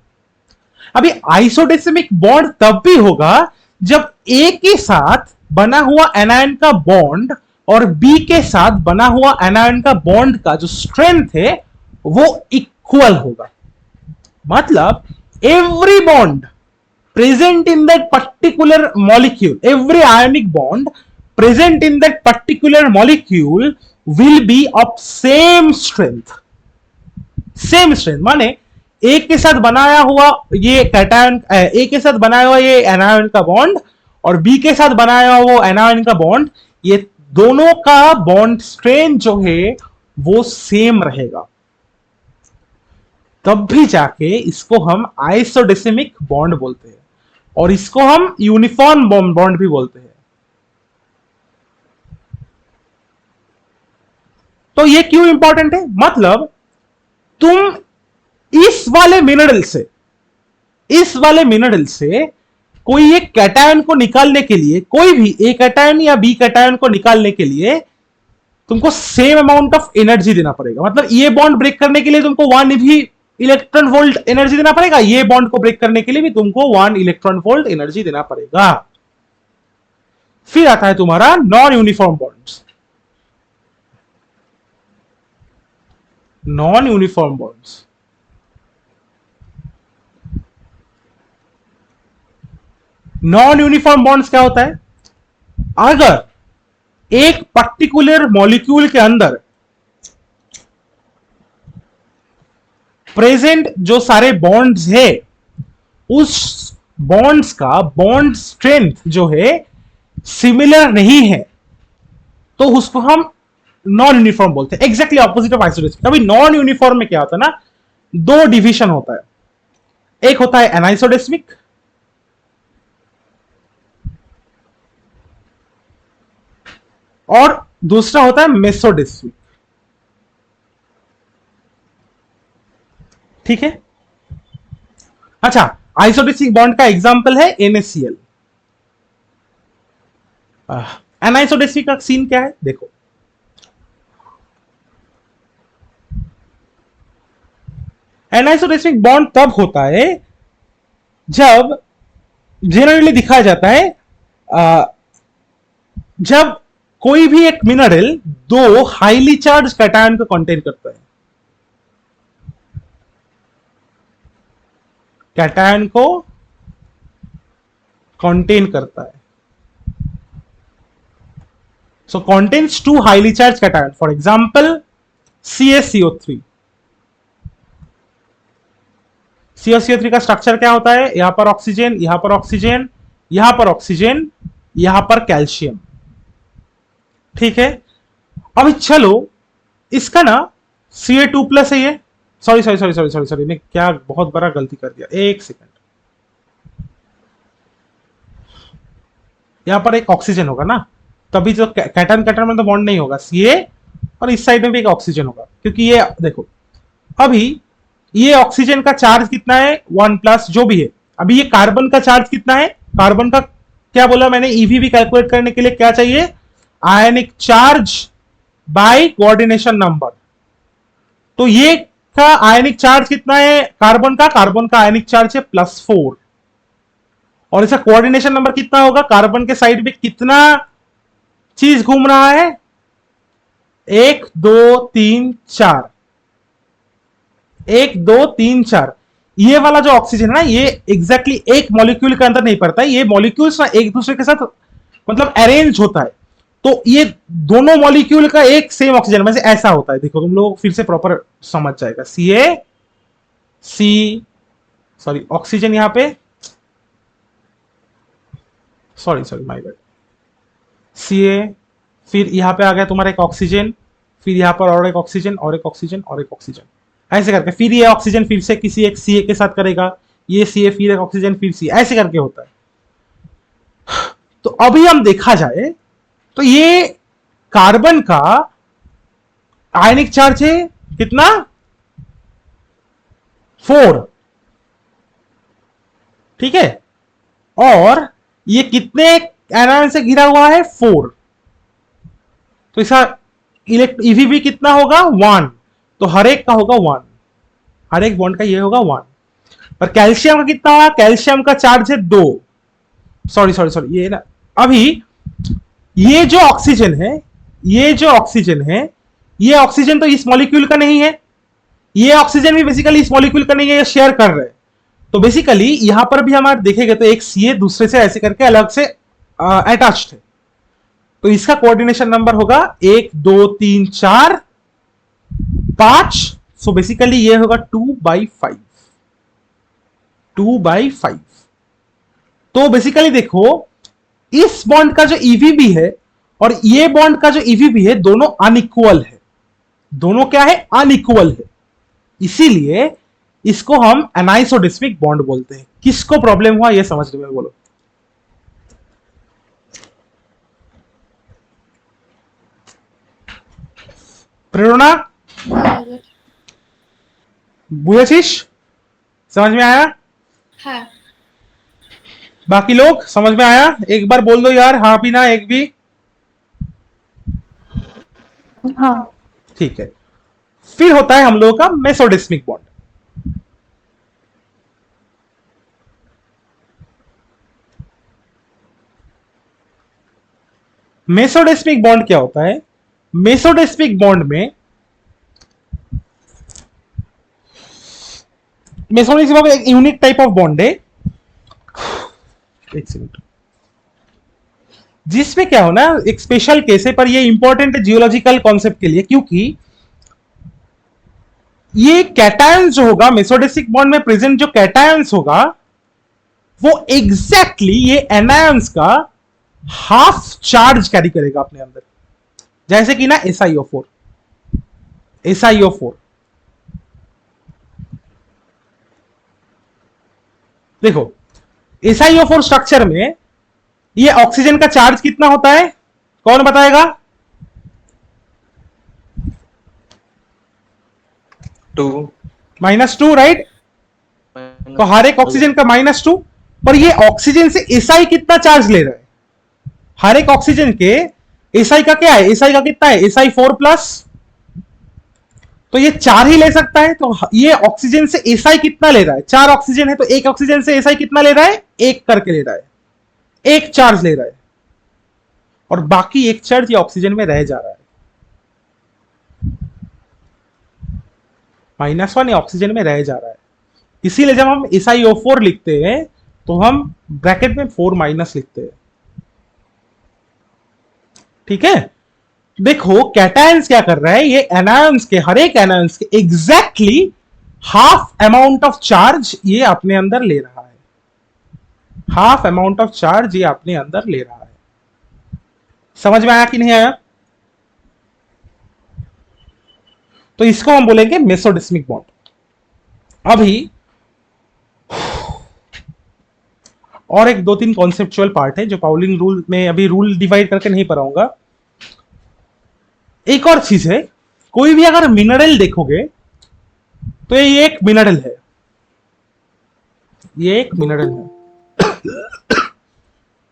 अभी आइसोडेसिमिक बॉन्ड तब भी होगा जब ए के साथ बना हुआ एनायन का बॉन्ड और बी के साथ बना हुआ एनायन का बॉन्ड का जो स्ट्रेंथ है वो इक्वल होगा। मतलब every bond present in that particular molecule, every ionic bond present in that particular molecule will be of same strength. Same strength माने ए के साथ बनाया हुआ ये कैटायन, ए के साथ बनाया हुआ ये एनायन का बॉन्ड और बी के साथ बनाया हुआ वो एनायन का बॉन्ड, ये दोनों का बॉन्ड स्ट्रेंथ जो है वो सेम रहेगा। तब भी जाके इसको हम आइसोडेसिमिक बॉन्ड बोलते हैं और इसको हम यूनिफॉर्म बॉन्ड भी बोलते हैं। तो ये क्यों इंपॉर्टेंट है? मतलब तुम इस वाले मिनरल से कोई एक कैटायन को निकालने के लिए, कोई भी ए कैटायन या बी कैटायन को निकालने के लिए तुमको सेम अमाउंट ऑफ एनर्जी देना पड़ेगा। मतलब ये बॉन्ड ब्रेक करने के लिए तुमको 1 भी इलेक्ट्रॉन वोल्ट एनर्जी देना पड़ेगा, ये बॉन्ड को ब्रेक करने के लिए भी तुमको 1 इलेक्ट्रॉन वोल्ट एनर्जी देना पड़ेगा। फिर आता है तुम्हारा non uniform bonds. Non uniform bonds, non uniform bonds क्या होता है? अगर एक पर्टिकुलर मॉलिक्यूल के अंदर प्रेजेंट जो सारे बॉन्ड्स है उस बॉन्ड्स का बॉन्ड स्ट्रेंथ जो है सिमिलर नहीं है तो उसको हम नॉन यूनिफॉर्म बोलते हैं। Exactly opposite of isodesmic. अभी नॉन यूनिफॉर्म में क्या होता है ना, 2 डिवीजन होता है, एक होता है एनाइसोडेसिमिक और दूसरा होता है मेसोडेसिमिक। ठीक है। अच्छा, आइसोडेसिमिक बॉन्ड का एग्जांपल है NaCl। एनाइसोडेसिमिक का सीन क्या है देखो, एनाइसोडेसिमिक बॉन्ड तब होता है जब जनरली दिखाया जाता है जब कोई भी एक मिनरल 2 हाईली चार्ज कैटायन को कंटेन करता है। कैटायन को कंटेन करता है। So contains 2 highly charge cation, for example CaCO3। CaCO3 का स्ट्रक्चर क्या होता है? यहां पर ऑक्सीजन, यहां पर ऑक्सीजन, यहां पर ऑक्सीजन, यहां पर कैल्शियम। ठीक है। अभी चलो इसका ना Ca2+ है ये, सॉरी मैं क्या बहुत बड़ा गलती कर दिया, एक सेकंड। यहां पर एक ऑक्सीजन होगा ना, तभी जो कैटायन में तो बॉन्ड नहीं होगा Ca, और इस साइड में भी एक ऑक्सीजन होगा, क्योंकि ये देखो अभी ये ऑक्सीजन का चार्ज कितना है 1+, जो भी है। अभी ये कार्बन का चार्ज कितना है? कार्बन का क्या बोला मैंने, EV कैलकुलेट करने के लिए क्या चाहिए? आयनिक चार्ज बाय कोऑर्डिनेशन नंबर। तो ये का आयनिक चार्ज कितना है कार्बन का आयनिक चार्ज है +4, और इसका कोऑर्डिनेशन नंबर कितना होगा? कार्बन के साइड में कितना चीज घूम रहा है? 1 2 3 4, 1 2 3 4। ये वाला जो ऑक्सीजन है ना, ये एग्जैक्टली एक मॉलिक्यूल के अंदर नहीं पड़ता है, ये मॉलिक्यूल्स ना एक दूसरे के साथ मतलब अरेंज होता है। तो ये दोनों मॉलिक्यूल का एक सेम ऑक्सीजन में से ऐसा होता है। देखो तुम लोग फिर से प्रॉपर समझ जाएगा। सॉरी ऑक्सीजन यहां पे, सॉरी माय बैड, Ca, फिर यहां पे आ गया तुम्हारा एक ऑक्सीजन, फिर यहां पर और एक ऑक्सीजन और एक ऑक्सीजन और एक ऑक्सीजन, ऐसे करके फिर ये ऑक्सीजन फिर से किसी एक Ca के साथ करेगा, ये Ca फिर एक ऑक्सीजन फिर C, ऐसे करके होता है। तो अभी हम देखा जाए तो ये कार्बन का आयनिक चार्ज है कितना? 4। ठीक है। और ये कितने एनायन से घिरा हुआ है? 4। तो इसका EV कितना होगा? 1। तो हर एक का होगा 1, हर एक बॉन्ड का ये होगा 1। और कैल्शियम का कितना होगा? कैल्शियम का चार्ज है 2। सॉरी ये ना, अभी ये जो ऑक्सीजन है, ये ऑक्सीजन तो इस मॉलिक्यूल का नहीं है, ये ऑक्सीजन भी बेसिकली इस मॉलिक्यूल का नहीं है, ये शेयर कर रहे हैं। तो बेसिकली यहां पर भी हमारे देखेंगे तो एक सीए दूसरे से ऐसे करके अलग से अटैच्ड है, तो इसका कोऑर्डिनेशन नंबर होगा 1 2 3 4 5। सो बेसिकली ये होगा 2/5, 2/5। तो बेसिकली देखो इस बॉन्ड का जो ईवीबी है और ये बॉन्ड का जो ईवीबी है दोनों अनइक्वल है, दोनों क्या है, अनइक्वल है। इसीलिए इसको हम एनाइसोडेस्मिक बॉन्ड बोलते हैं। किसको प्रॉब्लम हुआ ये समझ में बोलो। प्रेरणा बुझेছিস, समझ में आया? हाँ बाकी लोग समझ में आया? एक बार बोल दो यार हाँ भी ना एक भी। हाँ। ठीक है, फिर होता है हम लोगों का मेसोडेस्मिक बॉन्ड। मेसोडेस्मिक बॉन्ड क्या होता है? मेसोडेस्मिक बॉन्ड में मेसोडेस्मिक बॉन्ड एक यूनिक टाइप ऑफ बॉन्ड है, एक सेकंड, जिसमें क्या हो ना एक स्पेशल केस है, पर ये इंपॉर्टेंट है जियोलॉजिकल कॉन्सेप्ट के लिए, क्योंकि ये कैटायंस जो होगा मेसोडेस्मिक बॉन्ड में प्रेजेंट जो कैटायंस होगा वो एग्जैक्टली ये एनायंस का हाफ चार्ज कैरी करेगा अपने अंदर। जैसे कि ना SiO4, SiO4 देखो SiO4 स्ट्रक्चर में ये ऑक्सीजन का चार्ज कितना होता है, कौन बताएगा? 2 -2 राइट। तो हर एक ऑक्सीजन का -2, पर ये ऑक्सीजन से SI कितना चार्ज ले रहा है? हर एक ऑक्सीजन के SI का क्या है, SI का कितना है, Si4+, तो ये 4 ही ले सकता है। तो ये ऑक्सीजन से SI कितना ले रहा है, 4 ऑक्सीजन है तो एक ऑक्सीजन से SI कितना ले रहा है, 1 करके ले रहा है, 1 चार्ज ले रहा है, और बाकी 1 चार्ज ये ऑक्सीजन में रह जा रहा है। -1 ये ऑक्सीजन में रह जा रहा है। इसीलिए जब हम SiO4 लिखते हैं तो हम ब्रैकेट में 4- लिखते हैं। ठीक है, देखो कैटायंस क्या कर रहा है, ये एनायंस के, हर एक एनायंस के exactly half amount of charge ये अपने अंदर ले रहा है, हाफ अमाउंट ऑफ चार्ज ये अपने अंदर ले रहा है। समझ में आया कि नहीं आया? तो इसको हम बोलेंगे मेसोडेस्मिक बॉन्ड। अभी और एक 2-3 कॉन्सेप्चुअल पार्ट है जो पाउलिंग रूल में, अभी रूल डिवाइड करके नहीं पढ़ाऊंगा। एक और चीज है, कोई भी अगर मिनरल देखोगे तो ये एक मिनरल है, ये एक मिनरल है।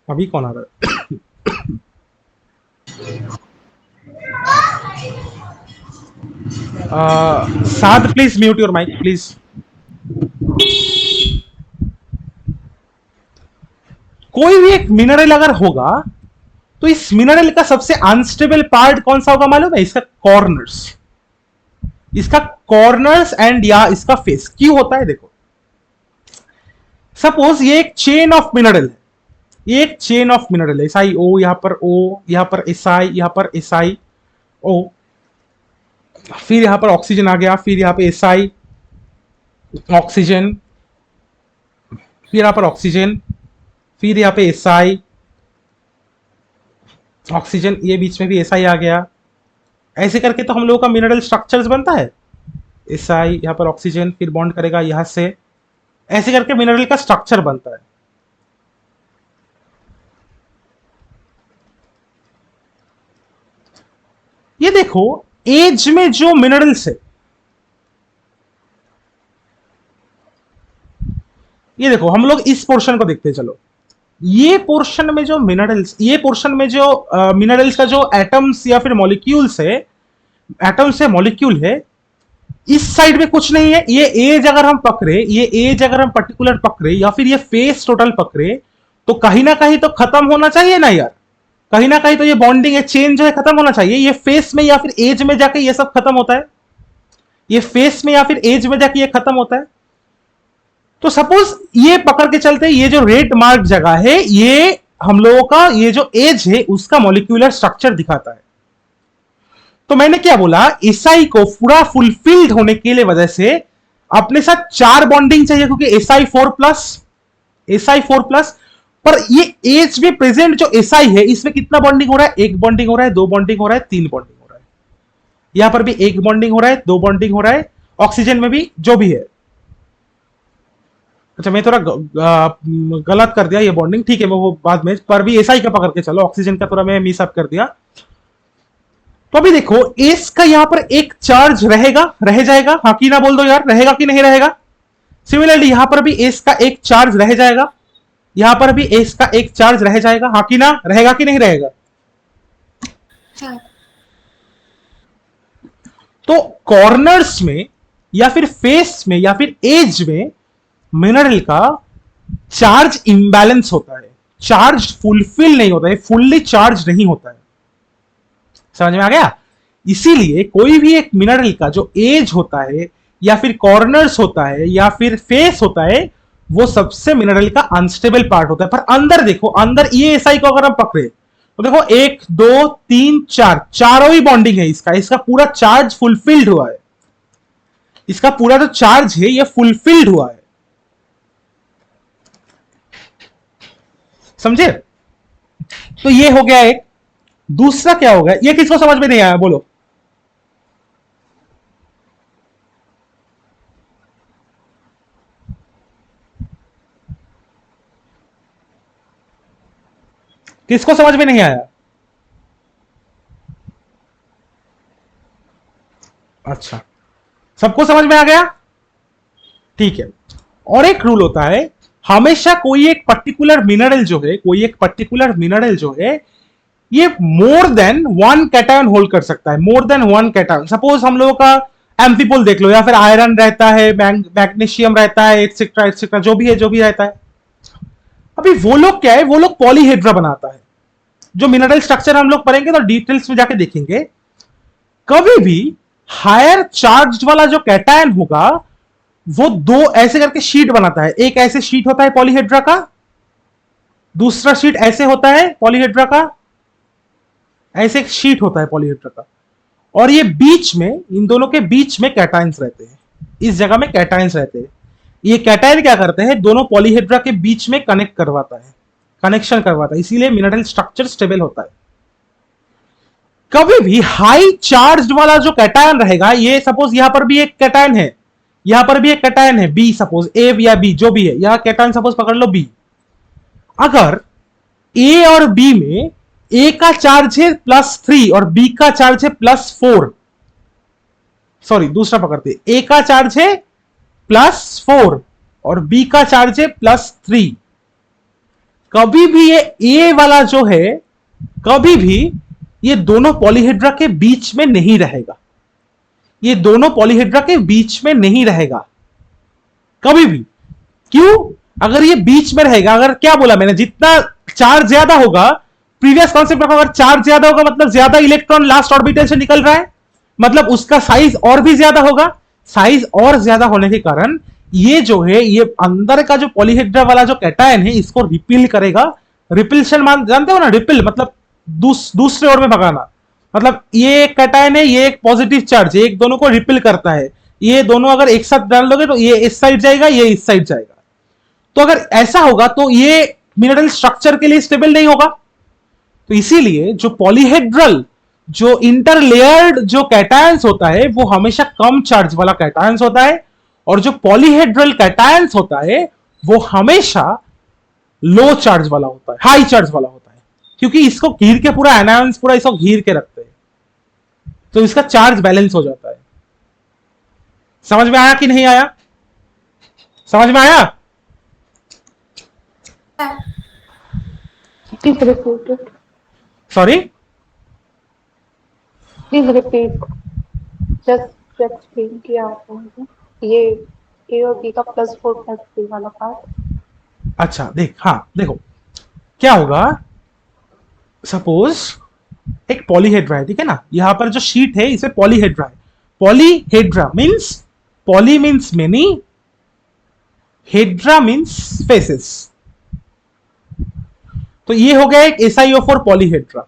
अभी कौन आ रहा है? Saad please mute your mic please. कोई भी एक मिनरल अगर होगा तो इस मिनरल का सबसे अनस्टेबल पार्ट कौन सा होगा मालूम है? इसका कॉर्नर्स, इसका कॉर्नर्स एंड या इसका फेस। क्यों होता है देखो, सपोज ये एक चेन ऑफ मिनरल है, ये एक चेन ऑफ मिनरल है, SiO, यहां पर O, यहां पर Si, यहां पर SiO, फिर यहां पर ऑक्सीजन आ गया, फिर यहां पे Si, ऑक्सीजन, फिर यहां पर ऑक्सीजन, फिर यहां पे Si, ऑक्सीजन, ये बीच में भी SI आ गया। ऐसे करके तो हम लोगों का मिनरल स्ट्रक्चर्स बनता है। SI, यहां पर ऑक्सीजन, फिर बॉन्ड करेगा यहां से, ऐसे करके मिनरल का स्ट्रक्चर बनता है। ये देखो एज में जो मिनरल्स है, ये देखो हम लोग इस पोर्शन को देखते हैं। चलो ये पोर्शन में जो मिनरल्स, ये पोर्शन में जो मिनरल्स का जो एटम्स या फिर मॉलिक्यूल्स है, एटम्स से मॉलिक्यूल है, इस साइड में कुछ नहीं है। ये एज अगर हम पकड़े, ये एज अगर हम पर्टिकुलर पकड़े या फिर ये फेस टोटल पकड़े, तो कहीं ना कहीं तो खत्म होना चाहिए ना यार, कहीं ना कहीं तो ये बॉन्डिंग है, चेन जो है खत्म होना चाहिए। ये फेस में या फिर एज में जाके ये सब खत्म होता है, ये फेस में या फिर एज में जाके ये खत्म होता है। तो सपोज ये पकड़ के चलते, ये जो रेड मार्क जगह है, ये हम लोगों का ये जो एज है उसका मॉलिक्यूलर स्ट्रक्चर दिखाता है। तो मैंने क्या बोला, एसआई को पूरा फुलफिल्ड होने के लिए वजह से अपने साथ 4 बॉन्डिंग चाहिए, क्योंकि SI4+, पर ये एज में प्रेजेंट जो एसआई है इसमें कितना बॉन्डिंग हो रहा है, 1 बॉन्डिंग हो रहा है, 2 बॉन्डिंग हो रहा है, 3 बॉन्डिंग हो रहा है। यहां पर भी 1 बॉन्डिंग हो रहा है, 2 बॉन्डिंग हो रहा है, ऑक्सीजन में भी जो भी है। अच्छा मैं थोड़ा गलत कर दिया ये बॉन्डिंग, ठीक है मैं वो बाद में, पर भी एसआई का पकड़ के चलो, ऑक्सीजन का थोड़ा मैं मिस अप कर दिया। तो अभी देखो एस का यहां पर एक चार्ज रहेगा, रह जाएगा, हाँ की ना बोल दो यार, रहेगा कि नहीं रहेगा। सिमिलरली यहां पर भी एस का एक चार्ज रह जाएगा, यहां पर भी एस का एक चार्ज रह जाएगा, हाँ की ना, रहेगा कि नहीं रहेगा। हाँ। तो कॉर्नर्स में या फिर फेस में या फिर एज में मिनरल का चार्ज इंबैलेंस होता है, चार्ज फुलफिल नहीं होता है, फुल्ली चार्ज नहीं होता है। समझ में आ गया। इसीलिए कोई भी एक मिनरल का जो एज होता है या फिर कॉर्नर्स होता है या फिर फेस होता है, वो सबसे मिनरल का अनस्टेबल पार्ट होता है। पर अंदर देखो, अंदर ये एसआई को अगर हम पकड़े तो देखो 1 2 3 4 चारों ही बॉन्डिंग है इसका, इसका पूरा चार्ज फुलफिल्ड हुआ है, इसका पूरा जो चार्ज है ये फुलफिल्ड हुआ है। समझे। तो ये हो गया एक। दूसरा क्या होगा, ये किसको समझ में नहीं आया बोलो। किसको समझ में नहीं आया। अच्छा सबको समझ में आ गया, ठीक है। और एक रूल होता है, हमेशा कोई एक पर्टिकुलर मिनरल जो है, कोई एक पर्टिकुलर मिनरल जो है ये मोर देन 1 कैटायन होल्ड कर सकता है, मोर देन 1 कैटायन। सपोज हम लोगों का एम्फीपोल देख लो, या फिर आयरन रहता है, मैग्नीशियम रहता है, एटसेट्रा एटसेट्रा, जो भी है जो भी रहता है। अभी वो लोग क्या है, वो लोग पॉलीहेड्रा बनाता है। जो मिनरल स्ट्रक्चर हम लोग पढ़ेंगे तो डिटेल्स में जाके देखेंगे। कभी भी हायर चार्ज वाला जो कैटायन होगा वो 2 ऐसे करके शीट बनाता है, एक ऐसे शीट होता है पॉलीहेड्रा का, दूसरा शीट ऐसे होता है पॉलीहेड्रा का, ऐसे एक शीट होता है पॉलीहेड्रा का, और ये बीच में, इन दोनों के बीच में कैटायंस रहते हैं, इस जगह में कैटायंस रहते हैं। ये कैटायन क्या करते हैं, दोनों पॉलीहेड्रा के बीच में कनेक्ट करवाता है, कनेक्शन करवाता है, इसीलिए मिनरल स्ट्रक्चर स्टेबल होता है। कभी भी हाई चार्ज वाला जो कैटायन रहेगा, ये सपोज यहां पर भी एक कैटायन है, यहां पर भी एक कैटायन है बी, सपोज ए या बी जो भी है, यहां कैटायन सपोज पकड़ लो बी। अगर ए और बी में ए का चार्ज है +3 और बी का चार्ज है +4, सॉरी दूसरा पकड़ते, ए का चार्ज है +4 और बी का चार्ज है +3, कभी भी ये ए वाला जो है, कभी भी ये दोनों पॉलीहेड्रा के बीच में नहीं रहेगा, ये दोनों पॉलीहेड्रा के बीच में नहीं रहेगा कभी भी। क्यों, अगर ये बीच में रहेगा, अगर क्या बोला मैंने, जितना चार्ज ज्यादा होगा, प्रीवियस कॉन्सेप्ट में अगर चार्ज ज्यादा होगा मतलब ज्यादा इलेक्ट्रॉन लास्ट ऑर्बिटल से निकल रहा है, मतलब उसका साइज और भी ज्यादा होगा। साइज और ज्यादा होने के कारण ये जो है, ये अंदर का जो पॉलीहेड्रा वाला जो कैटायन है इसको रिपिल करेगा। रिपल्शन मान जानते हो ना, रिपिल मतलब दूसरे ओर में भगाना, मतलब ये एक कैटायन है, ये एक पॉजिटिव चार्ज है, एक दोनों को रिपिल करता है, ये दोनों अगर एक साथ डाल दोगे तो ये इस साइड जाएगा, ये इस साइड जाएगा। तो अगर ऐसा होगा तो ये मिनरल स्ट्रक्चर के लिए स्टेबल नहीं होगा। तो इसीलिए जो पॉलीहेड्रल, जो इंटरलेयर्ड जो कैटायंस होता है वो हमेशा कम चार्ज वाला कैटायंस होता है, और जो पॉलीहेड्रल कैटायंस होता है वो हमेशा लो चार्ज वाला होता है, हाई चार्ज वाला होता है, क्योंकि इसको घीर के पूरा एनायंस पूरा इसको घीर के रखते हैं, तो इसका चार्ज बैलेंस हो जाता है। समझ में आया कि नहीं आया, समझ में आया। Please repeat it. Sorry, Please repeat. Just explain किया आपने मुझे। ये A और B का +4 +3 वाला पार्ट। अच्छा देख, हाँ देखो क्या होगा, सपोज एक पॉलीहेड्रा है, ठीक है ना, यहां पर जो शीट है इसे पॉलीहेड्रा है। Polyhedra means, poly means many, Hedra means faces. तो ये हो गया एक SiO4 पॉलीहेड्रा।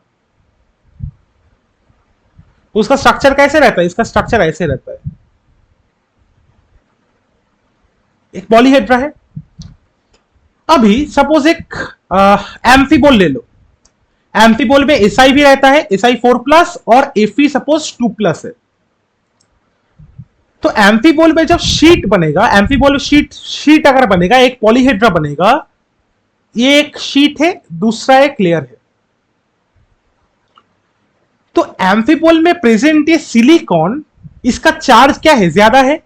उसका स्ट्रक्चर कैसे रहता है? इसका स्ट्रक्चर ऐसे रहता है, एक पॉलीहेड्रा है। अभी सपोज एक एम्फीबोल ले लो। एम्फीबोल में SI भी रहता है, Si4+ और Fe सपोज 2+ है। तो एम्फीबोल में जब शीट बनेगा, एम्फीबोल शीट अगर बनेगा, एक पॉलीहेड्रा बनेगा, ये एक शीट है, दूसरा एक लेयर है। तो एम्फीबोल में प्रेजेंट ये सिलिकॉन, इसका चार्ज क्या है? ज्यादा है,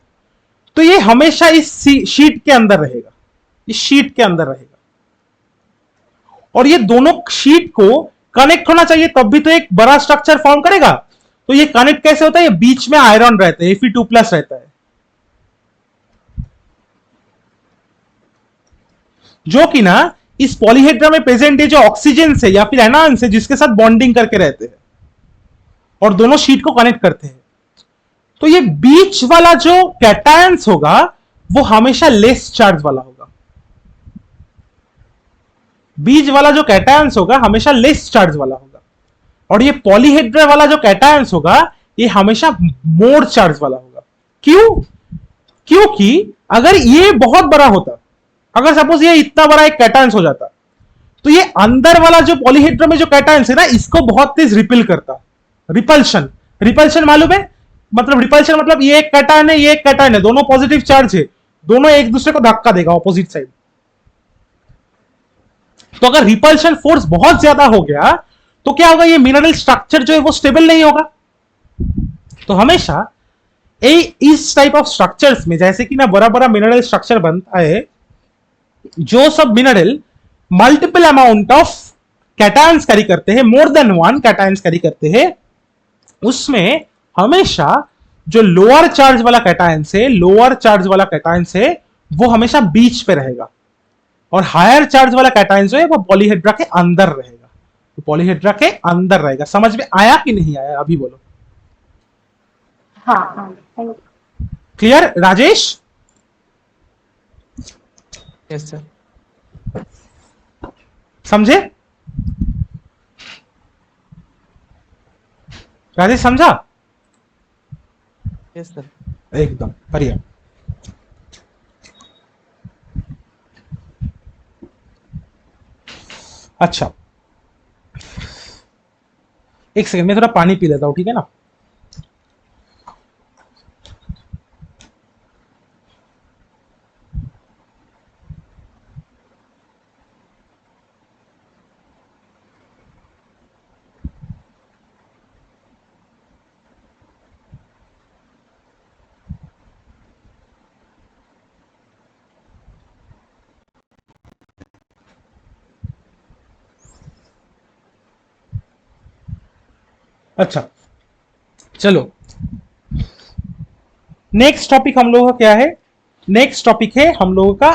तो ये हमेशा इस शीट के अंदर रहेगा, इस शीट के अंदर रहेगा। और ये दोनों शीट को कनेक्ट होना चाहिए, तब भी तो एक बड़ा स्ट्रक्चर फॉर्म करेगा। तो ये कनेक्ट कैसे होता है? ये बीच में आयरन रहता है, Fe2+ रहता है, जो कि ना इस पॉलीहेड्रा में प्रेजेंट है, जो ऑक्सीजन से या फिर एनायन से, जिसके साथ बॉन्डिंग करके रहते हैं और दोनों शीट को कनेक्ट करते हैं। तो ये बीच वाला जो कैटायंस होगा वो हमेशा लेस चार्ज वाला होगा। बीच वाला जो कैटायंस होगा हमेशा लेस चार्ज वाला होगा, और ये पॉलीहेड्रा वाला जो कैटायंस होगा ये हमेशा मोर चार्ज वाला होगा। क्यों? क्योंकि अगर ये बहुत बड़ा होता, अगर सपोज ये इतना बड़ा एक कैटायंस हो जाता, तो ये अंदर वाला जो पॉलीहेड्रा में जो कैटायंस है ना, इसको बहुत तेज रिपेल करता। रिपल्शन, रिपल्शन मालूम है? मतलब रिपल्शन मतलब ये एक कैटायन है, ये एक कैटायन है, दोनों पॉजिटिव चार्ज है, दोनों एक दूसरे को धक्का देगा ऑपोजिट साइड। तो अगर रिपल्शन फोर्स बहुत ज्यादा हो गया तो क्या होगा? ये मिनरल स्ट्रक्चर जो है वो स्टेबल नहीं होगा। तो हमेशा इस टाइप ऑफ स्ट्रक्चर्स में, जैसे कि ना बड़ा बड़ा मिनरल स्ट्रक्चर बनता है, जो सब mineral multiple amount of cations carry करते हैं, more than one cations carry करते हैं, उसमें हमेशा जो लोअर चार्ज वाला कैटायंस है, लोअर चार्ज वाला कैटायंस है, वो हमेशा बीच पे रहेगा, और हायर चार्ज वाला कैटायन जो है वो पॉलीहेड्रा के अंदर रहेगा। तो पॉलीहेड्रा के अंदर रहेगा। समझ में आया कि नहीं आया? अभी बोलो। हाँ हाँ, thank you. Clear Rajesh? Yes sir. समझे? राजेश समझा? Yes sir. एकदम बढ़िया। अच्छा, एक सेकंड, मैं थोड़ा पानी पी लेता हूं, ठीक है ना? अच्छा चलो, नेक्स्ट टॉपिक हम लोगों का क्या है? नेक्स्ट टॉपिक है हम लोगों का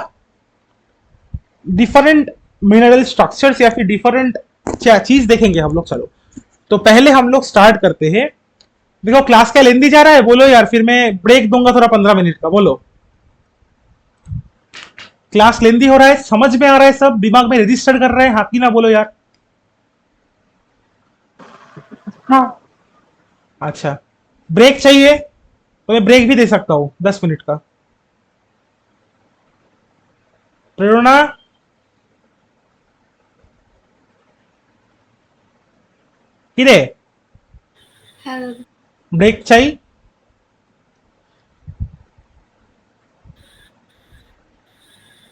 डिफरेंट मिनरल स्ट्रक्चर्स, या फिर डिफरेंट क्या चीज देखेंगे हम लोग। चलो, तो पहले हम लोग स्टार्ट करते हैं। देखो क्लास का लेंदी जा रहा है, बोलो यार, फिर मैं ब्रेक दूंगा थोड़ा 15 मिनट का। बोलो, क्लास लेंदी हो रहा है? समझ में आ रहा है? सब दिमाग में रजिस्टर कर रहे हैं? हाँ कि ना? बोलो यार। हाँ। अच्छा, ब्रेक चाहिए तो मैं ब्रेक भी दे सकता हूं 10 मिनट का। प्रेरणा, किरे ब्रेक चाहिए?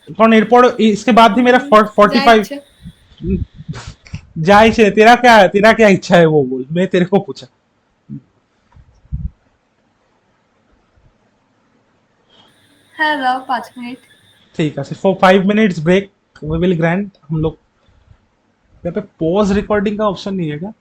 कौन एयरपोर्ट? इसके बाद भी मेरा 45 जाए छे। तेरा क्या इच्छा है वो बोल, मैं तेरे को पूछा। Hello, 5 minute. ठीक है, सिर्फ 5 minutes break we will grant. हम लोग यहाँ पे पॉज रिकॉर्डिंग का ऑप्शन नहीं है क्या?